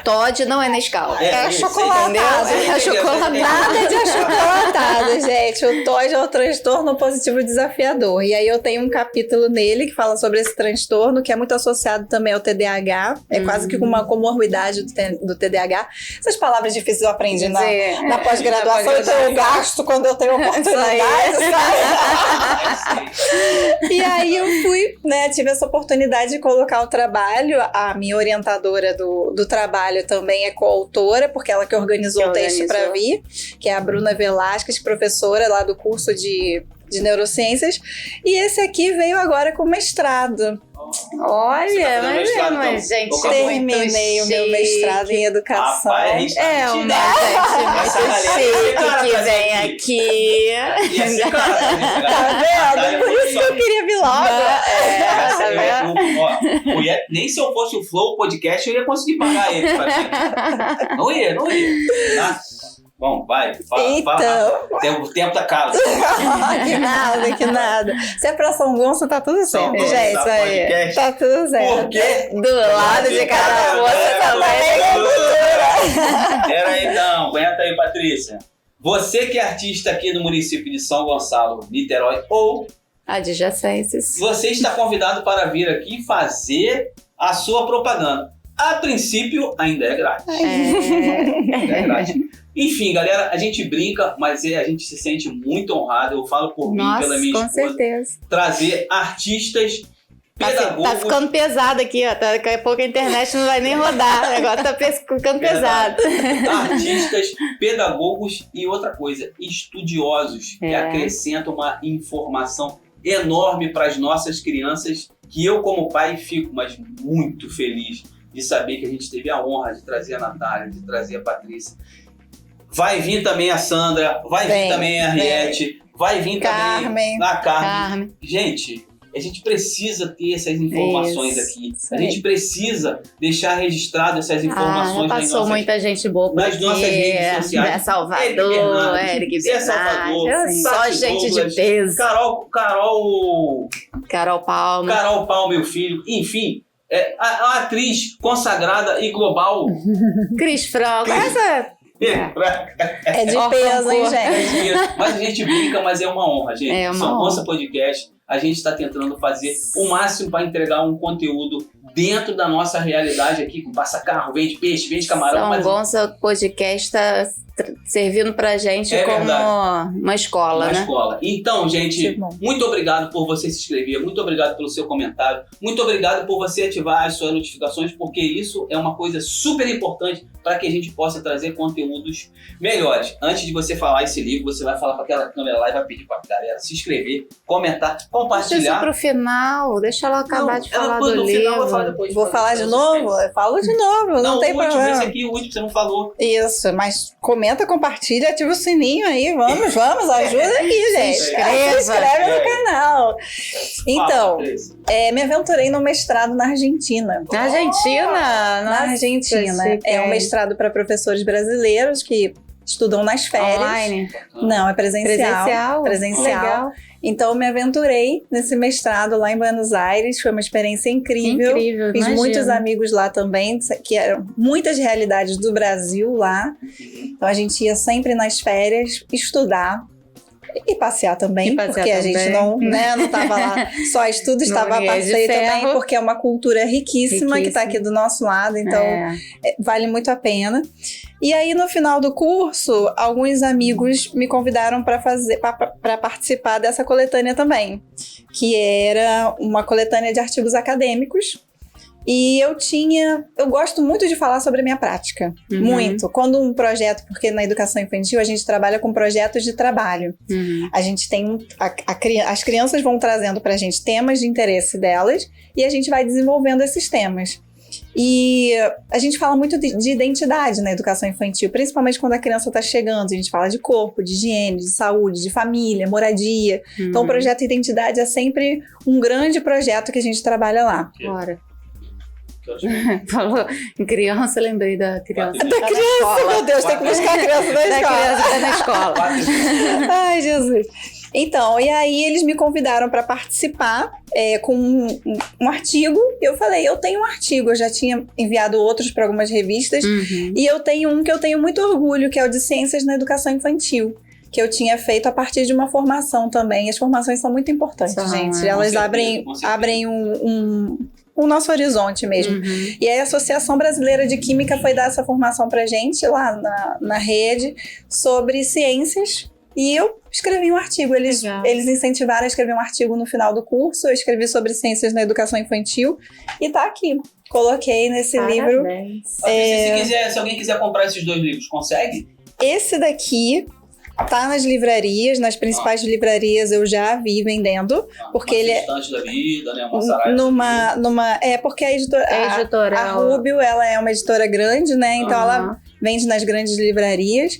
Todd não é Nescau. É achocolatado. É achocolatado. Nada de achocolatado, gente. O TOD é o transtorno positivo desafiador. E aí eu tenho um capítulo nele que fala sobre esse transtorno, que é muito associado também ao TDAH. É quase que uma comorbidade do TDAH. Essas palavras difíceis eu aprendi na pós-graduação, então eu gasto quando eu tenho oportunidade, sabe? E aí eu fui, tive essa oportunidade de colocar o trabalho. A minha orientadora do trabalho também é coautora, porque ela que organizou o texto para vir, que é a Bruna Velasquez, professora lá do curso de neurociências, e esse aqui veio agora com mestrado. Olha, mas gente, terminei o meu mestrado em educação. Rapaz, gente uma gente muito chique que vem aqui. Tá vendo? Por isso que eu queria vir logo. Nem se eu fosse o Flow Podcast, eu ia conseguir pagar ele. Não ia. Tá? Bom, vai, fala. O tempo tá caro. Que nada. Se é pra São Gonçalo, tá tudo certo, gente. Aí, tá tudo certo. Porque do lado de cada moça também. Pera aí, então. Aguenta aí, Patrícia. Você que é artista aqui no município de São Gonçalo, Niterói, ou adjacências, você está convidado para vir aqui fazer a sua propaganda. A princípio, ainda é grátis. Ainda é grátis. Enfim, galera, a gente brinca, mas a gente se sente muito honrado. Eu falo por mim, pela minha esposa. Com certeza. Trazer artistas, pedagogos. Tá ficando pesado aqui, ó. Daqui a pouco a internet não vai nem rodar. O negócio tá ficando pesado. Artistas, pedagogos e outra coisa, estudiosos, que acrescentam uma informação enorme para as nossas crianças, que eu, como pai, fico muito feliz de saber que a gente teve a honra de trazer a Natália, de trazer a Patrícia. Vai vir também a Sandra, vai vir também a Henriette, vai vir também a Carmen. Gente, a gente precisa ter essas informações aqui. A gente precisa deixar registrado essas informações passou muita gente boa nas nossas redes sociais. Salvador, Eric Bernardes, só gente de peso. Carol Palma, meu filho. Enfim, a atriz consagrada e global. Cris Franco. É de peso, hein, gente? Mas a gente brinca, mas é uma honra, gente. São Gonça Podcast. A gente está tentando fazer o máximo para entregar um conteúdo dentro da nossa realidade aqui, com passa carro, vende peixe, vende camarão. São Gonça Podcast está servindo pra gente como uma escola, né? Uma escola. Então, gente, muito obrigado por você se inscrever, muito obrigado pelo seu comentário, muito obrigado por você ativar as suas notificações, porque isso é uma coisa super importante para que a gente possa trazer conteúdos melhores. Antes de você falar esse livro, você vai falar para aquela câmera lá e vai pedir para a galera se inscrever, comentar, compartilhar. Deixa isso pro final, deixa ela acabar de falar do livro. Final, vou falar de novo? Eu falo de novo, não tem problema. Esse aqui, o último, você não falou. Isso, mas comenta, compartilha, ativa o sininho aí, vamos, ajuda aqui, gente. Se inscreve no canal. Então, me aventurei no mestrado na Argentina. Na Argentina? Na Argentina. É um mestrado para professores brasileiros que estudam nas férias. Online? Não, é presencial. Legal. Então, eu me aventurei nesse mestrado lá em Buenos Aires. Foi uma experiência incrível. Fiz imagino. muitos amigos lá também, que eram muitas realidades do Brasil lá. Então, a gente ia sempre nas férias estudar. E passear também, porque a gente não estava lá só estudo, estava a passeio também, porque é uma cultura riquíssima que está aqui do nosso lado, então vale muito a pena. E aí, no final do curso, alguns amigos me convidaram para participar dessa coletânea também, que era uma coletânea de artigos acadêmicos. E eu gosto muito de falar sobre a minha prática, muito. Quando um projeto, porque na educação infantil a gente trabalha com projetos de trabalho. A gente tem, as crianças vão trazendo pra gente temas de interesse delas e a gente vai desenvolvendo esses temas. E a gente fala muito de identidade na educação infantil, principalmente quando a criança está chegando. A gente fala de corpo, de higiene, de saúde, de família, moradia. Então o projeto Identidade é sempre um grande projeto que a gente trabalha lá. Bora. Falou em criança, eu lembrei da criança. Da criança, meu Deus, tem que buscar a criança na escola. Da criança na escola. Ai, Jesus. Então, e aí eles me convidaram para participar com um artigo. Eu falei, eu tenho um artigo, eu já tinha enviado outros para algumas revistas. E eu tenho um que eu tenho muito orgulho, que é o de Ciências na Educação Infantil, que eu tinha feito a partir de uma formação também. As formações são muito importantes, gente. Elas abrem o nosso horizonte mesmo. E aí a Associação Brasileira de Química foi dar essa formação pra gente lá na rede sobre ciências. E eu escrevi um artigo. Eles incentivaram a escrever um artigo no final do curso. Eu escrevi sobre ciências na educação infantil. E tá aqui. Coloquei nesse livro. Se alguém quiser comprar esses 2 livros, consegue? Esse daqui tá nas livrarias, nas principais livrarias eu já vi vendendo, porque ele é da vida, né? Porque a editora, a Rubio, ela é uma editora grande, né? Então ela vende nas grandes livrarias,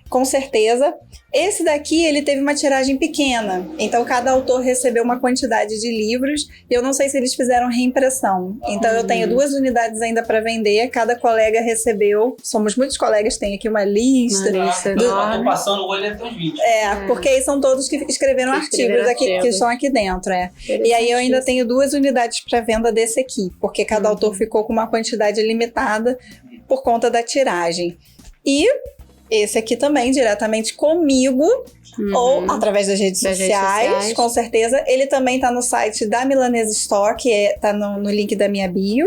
com certeza. Esse daqui, ele teve uma tiragem pequena, então cada autor recebeu uma quantidade de livros e eu não sei se eles fizeram reimpressão. Então eu tenho 2 unidades ainda para vender, cada colega recebeu, somos muitos colegas, tem aqui uma lista. Tô passando o olho dentro dos 20. Porque aí são todos que escreveram artigos aqui, que estão aqui dentro. E aí eu ainda tenho 2 unidades para venda desse aqui, porque cada autor ficou com uma quantidade limitada por conta da tiragem. E esse aqui também, diretamente comigo, ou através das redes sociais, com certeza. Ele também tá no site da Milanese Store, que tá no link da minha bio.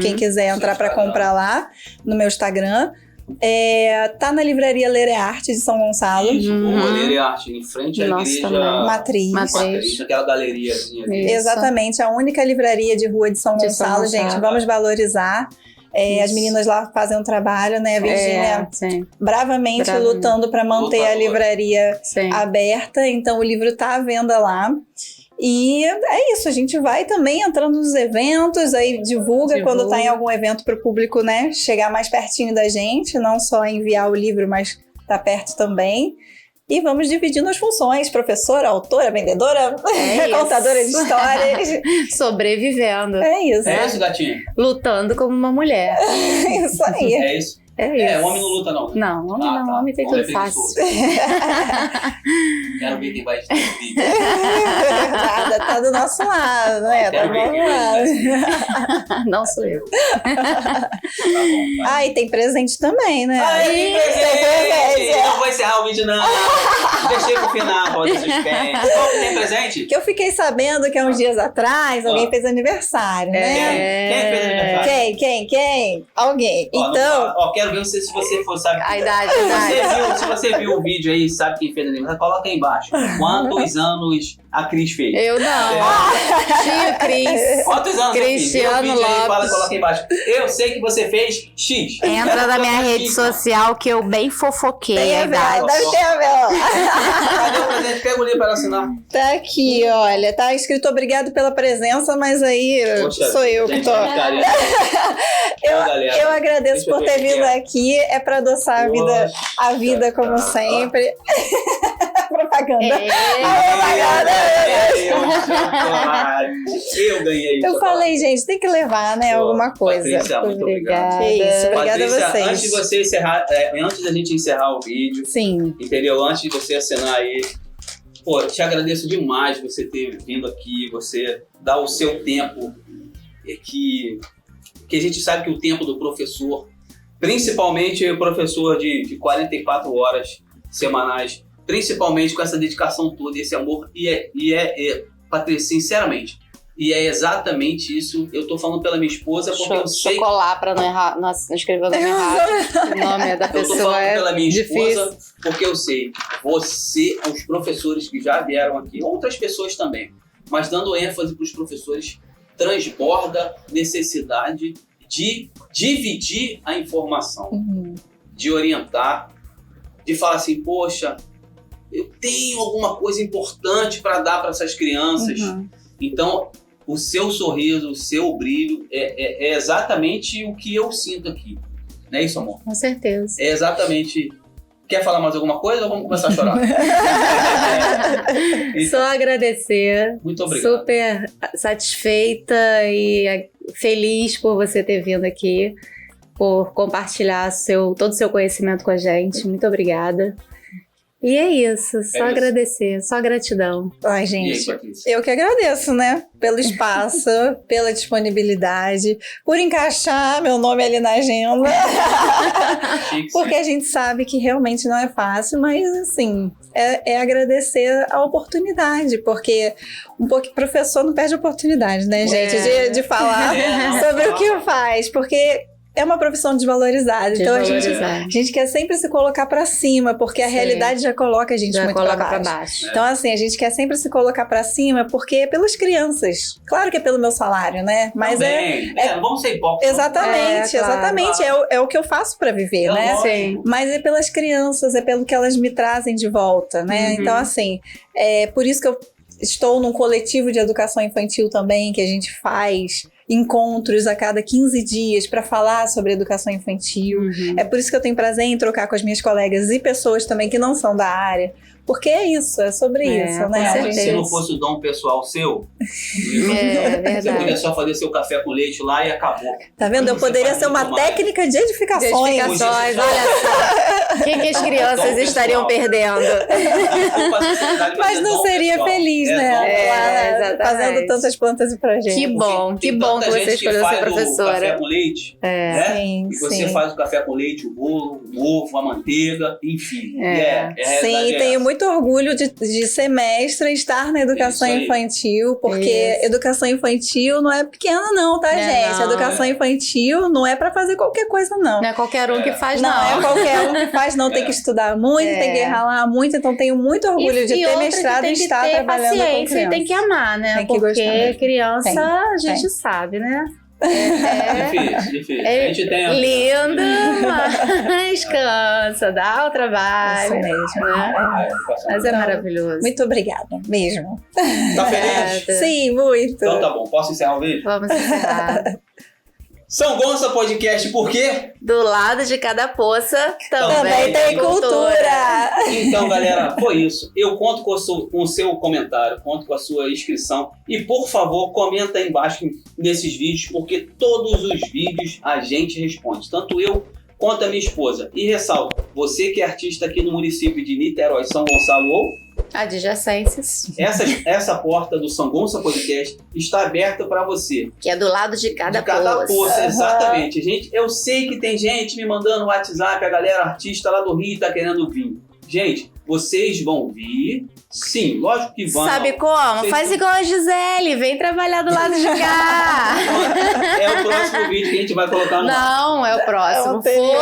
Quem quiser entrar para comprar lá, no meu Instagram. Tá na livraria Ler é Arte de São Gonçalo. Ler é Arte, em frente à igreja Matriz. Aquela galeriazinha ali. Exatamente, a única livraria de rua de São Gonçalo, gente. Vamos valorizar. As meninas lá fazem um trabalho, né? A Virgínia bravamente lutando para manter a livraria aberta. Então, o livro tá à venda lá. E é isso, a gente vai também entrando nos eventos, aí divulga quando tá em algum evento para o público, né? Chegar mais pertinho da gente, não só enviar o livro, mas tá perto também. E vamos dividindo as funções, professora, autora, vendedora, contadora de histórias. Sobrevivendo. É isso. É isso, gatinho? Lutando como uma mulher. Isso aí. É isso. Homem não luta, não. Não, homem não. Homem tem tudo fácil. Quero ver quem vai te vídeo. Nada, tá do nosso lado, né? Tá do nosso lado. Não sou eu. E tem presente também, né? Tem presente! Não vou encerrar o vídeo, não. Deixei pro final, pode suspense. Tem presente? Que eu fiquei sabendo que há uns dias atrás alguém fez aniversário, né? Quem fez aniversário? Quem? Alguém. Então... quero ver se você sabe. A idade. Se você viu o vídeo aí, sabe quem fez aniversário, coloca aí embaixo. Quantos anos a Cris fez? Eu não. Tio Cris. Quantos anos Cristiano Lopes? Aí, coloca aí embaixo. Eu sei que você fez X. Entra na minha rede social que eu bem fofoquei a idade. Deve ter a ver. Cadê o presente? Pega o livro para assinar. Tá aqui, olha. Tá escrito obrigado pela presença, mas aí sou eu que tô. Eu agradeço por ter vindo aqui é para adoçar a vida como sempre. Propaganda. Eu ganhei. Eu falei, gente, tem que levar, né, alguma coisa. Patrícia, muito obrigado. Que isso, obrigada Patrícia, a vocês. antes de você encerrar, antes da gente encerrar o vídeo, sim, entendeu? Antes de você assinar aí, pô, te agradeço demais você ter vindo aqui, você dar o seu tempo, que a gente sabe que o tempo do professor, principalmente o professor de 44 horas semanais, principalmente com essa dedicação toda, esse amor, Patrícia, sinceramente, e é exatamente isso, eu tô falando pela minha esposa, porque eu sei... Chocolar pra não errar, não escrever o nome errado, o nome da pessoa. Eu tô falando pela minha esposa, difícil. porque eu sei, você, os professores que já vieram aqui, outras pessoas também, mas dando ênfase para os professores, transborda necessidade de dividir a informação, de orientar, de falar assim, poxa, eu tenho alguma coisa importante para dar para essas crianças. Então, o seu sorriso, o seu brilho é exatamente o que eu sinto aqui. Não é isso, amor? Com certeza. É exatamente... Quer falar mais alguma coisa ou vamos começar a chorar? Só agradecer. Muito obrigado. Super satisfeita e feliz por você ter vindo aqui, por compartilhar todo o seu conhecimento com a gente. Muito obrigada. E é isso, só agradecer, só gratidão. Ai, gente, eu que agradeço, né? Pelo espaço, pela disponibilidade, por encaixar meu nome ali na agenda. Porque a gente sabe que realmente não é fácil, mas assim, é agradecer a oportunidade, porque professor não perde oportunidade, né, gente? De falar sobre o que faz, porque... É uma profissão desvalorizada, então a gente quer sempre se colocar pra cima, porque a realidade já coloca a gente muito pra baixo. Então assim, a gente quer sempre se colocar pra cima, porque é pelas crianças. Claro que é pelo meu salário, né? Mas não vamos ser hipócritas. Exatamente, exatamente. É o que eu faço pra viver, né? Sim. Mas é pelas crianças, é pelo que elas me trazem de volta, né? Então assim, por isso que eu estou num coletivo de educação infantil também, que a gente faz encontros a cada 15 dias para falar sobre educação infantil. É por isso que eu tenho prazer em trocar com as minhas colegas e pessoas também que não são da área, porque é isso, é sobre isso, né? Se não fosse o dom pessoal seu, você poderia só fazer seu café com leite lá e acabou. Tá vendo? Eu poderia ser uma técnica de edificações. Olha só. O que as crianças estariam perdendo? Mas não seria feliz, né? Fazendo tantas plantas e projetos. Que bom que você escolheu ser professora. O café com leite, né? Sim, e você faz o café com leite, o bolo, o ovo, a manteiga, enfim. Sim, tenho muito orgulho de ser mestra e estar na educação infantil, porque educação infantil não é pequena não, tá, gente? Educação infantil não é pra fazer qualquer coisa, não. Não é qualquer um que faz, não. Não é qualquer um que faz, não. Tem que estudar muito, tem que ralar muito, então tenho muito orgulho de ter mestrado e estar trabalhando com criança. E tem que amar, né? Tem que porque criança, a gente sabe, né? Difícil. A gente tem lindo, mas cansa, dá o trabalho. Isso mesmo. Né? Mas é maravilhoso. Muito obrigada, mesmo. Tá feliz? Sim, muito. Então tá bom, posso encerrar o vídeo? Vamos encerrar. São Gonça Podcast, por quê? Do lado de cada poça também tem cultura. Então, galera, foi isso. Eu conto com o seu comentário, conto com a sua inscrição. E, por favor, comenta aí embaixo nesses vídeos, porque todos os vídeos a gente responde. Tanto eu quanto a minha esposa. E ressalto, você que é artista aqui no município de Niterói, São Gonçalo ou adjacências. Essa porta do São Gonça Podcast está aberta para você. Que é do lado de cada poça. Exatamente. Gente, eu sei que tem gente me mandando no WhatsApp, a galera artista lá do Rio tá querendo vir. Gente, vocês vão vir. Sim, lógico que vão. Sabe como? Faz igual a Gisele, vem trabalhar do lado de cá. É o próximo vídeo que a gente vai colocar no Não, é o próximo. Foi o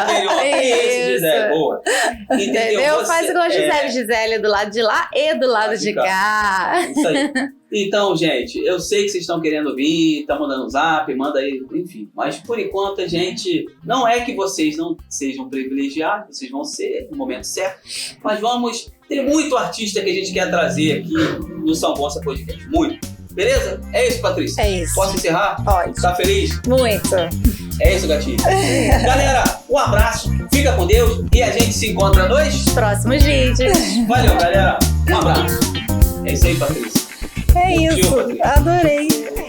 anterior. Esse, Gisele, boa. Entendeu? Faz igual a Gisele. Gisele do lado de lá e do lado de cá. Isso aí. Então, gente, eu sei que vocês estão querendo vir, tá mandando um zap, manda aí, enfim. Mas, por enquanto, a gente... Não é que vocês não sejam privilegiados, vocês vão ser no momento certo, mas vamos... Tem muito artista que a gente quer trazer aqui no São Gonça Podcast. Muito. Beleza? É isso, Patrícia? É isso. Posso encerrar? Pode. Tá feliz? Muito. É isso, gatinho. Galera, um abraço, fica com Deus e a gente se encontra nos próximos vídeos. Valeu, galera. Um abraço. É isso aí, Patrícia. É isso. Patrícia. Adorei.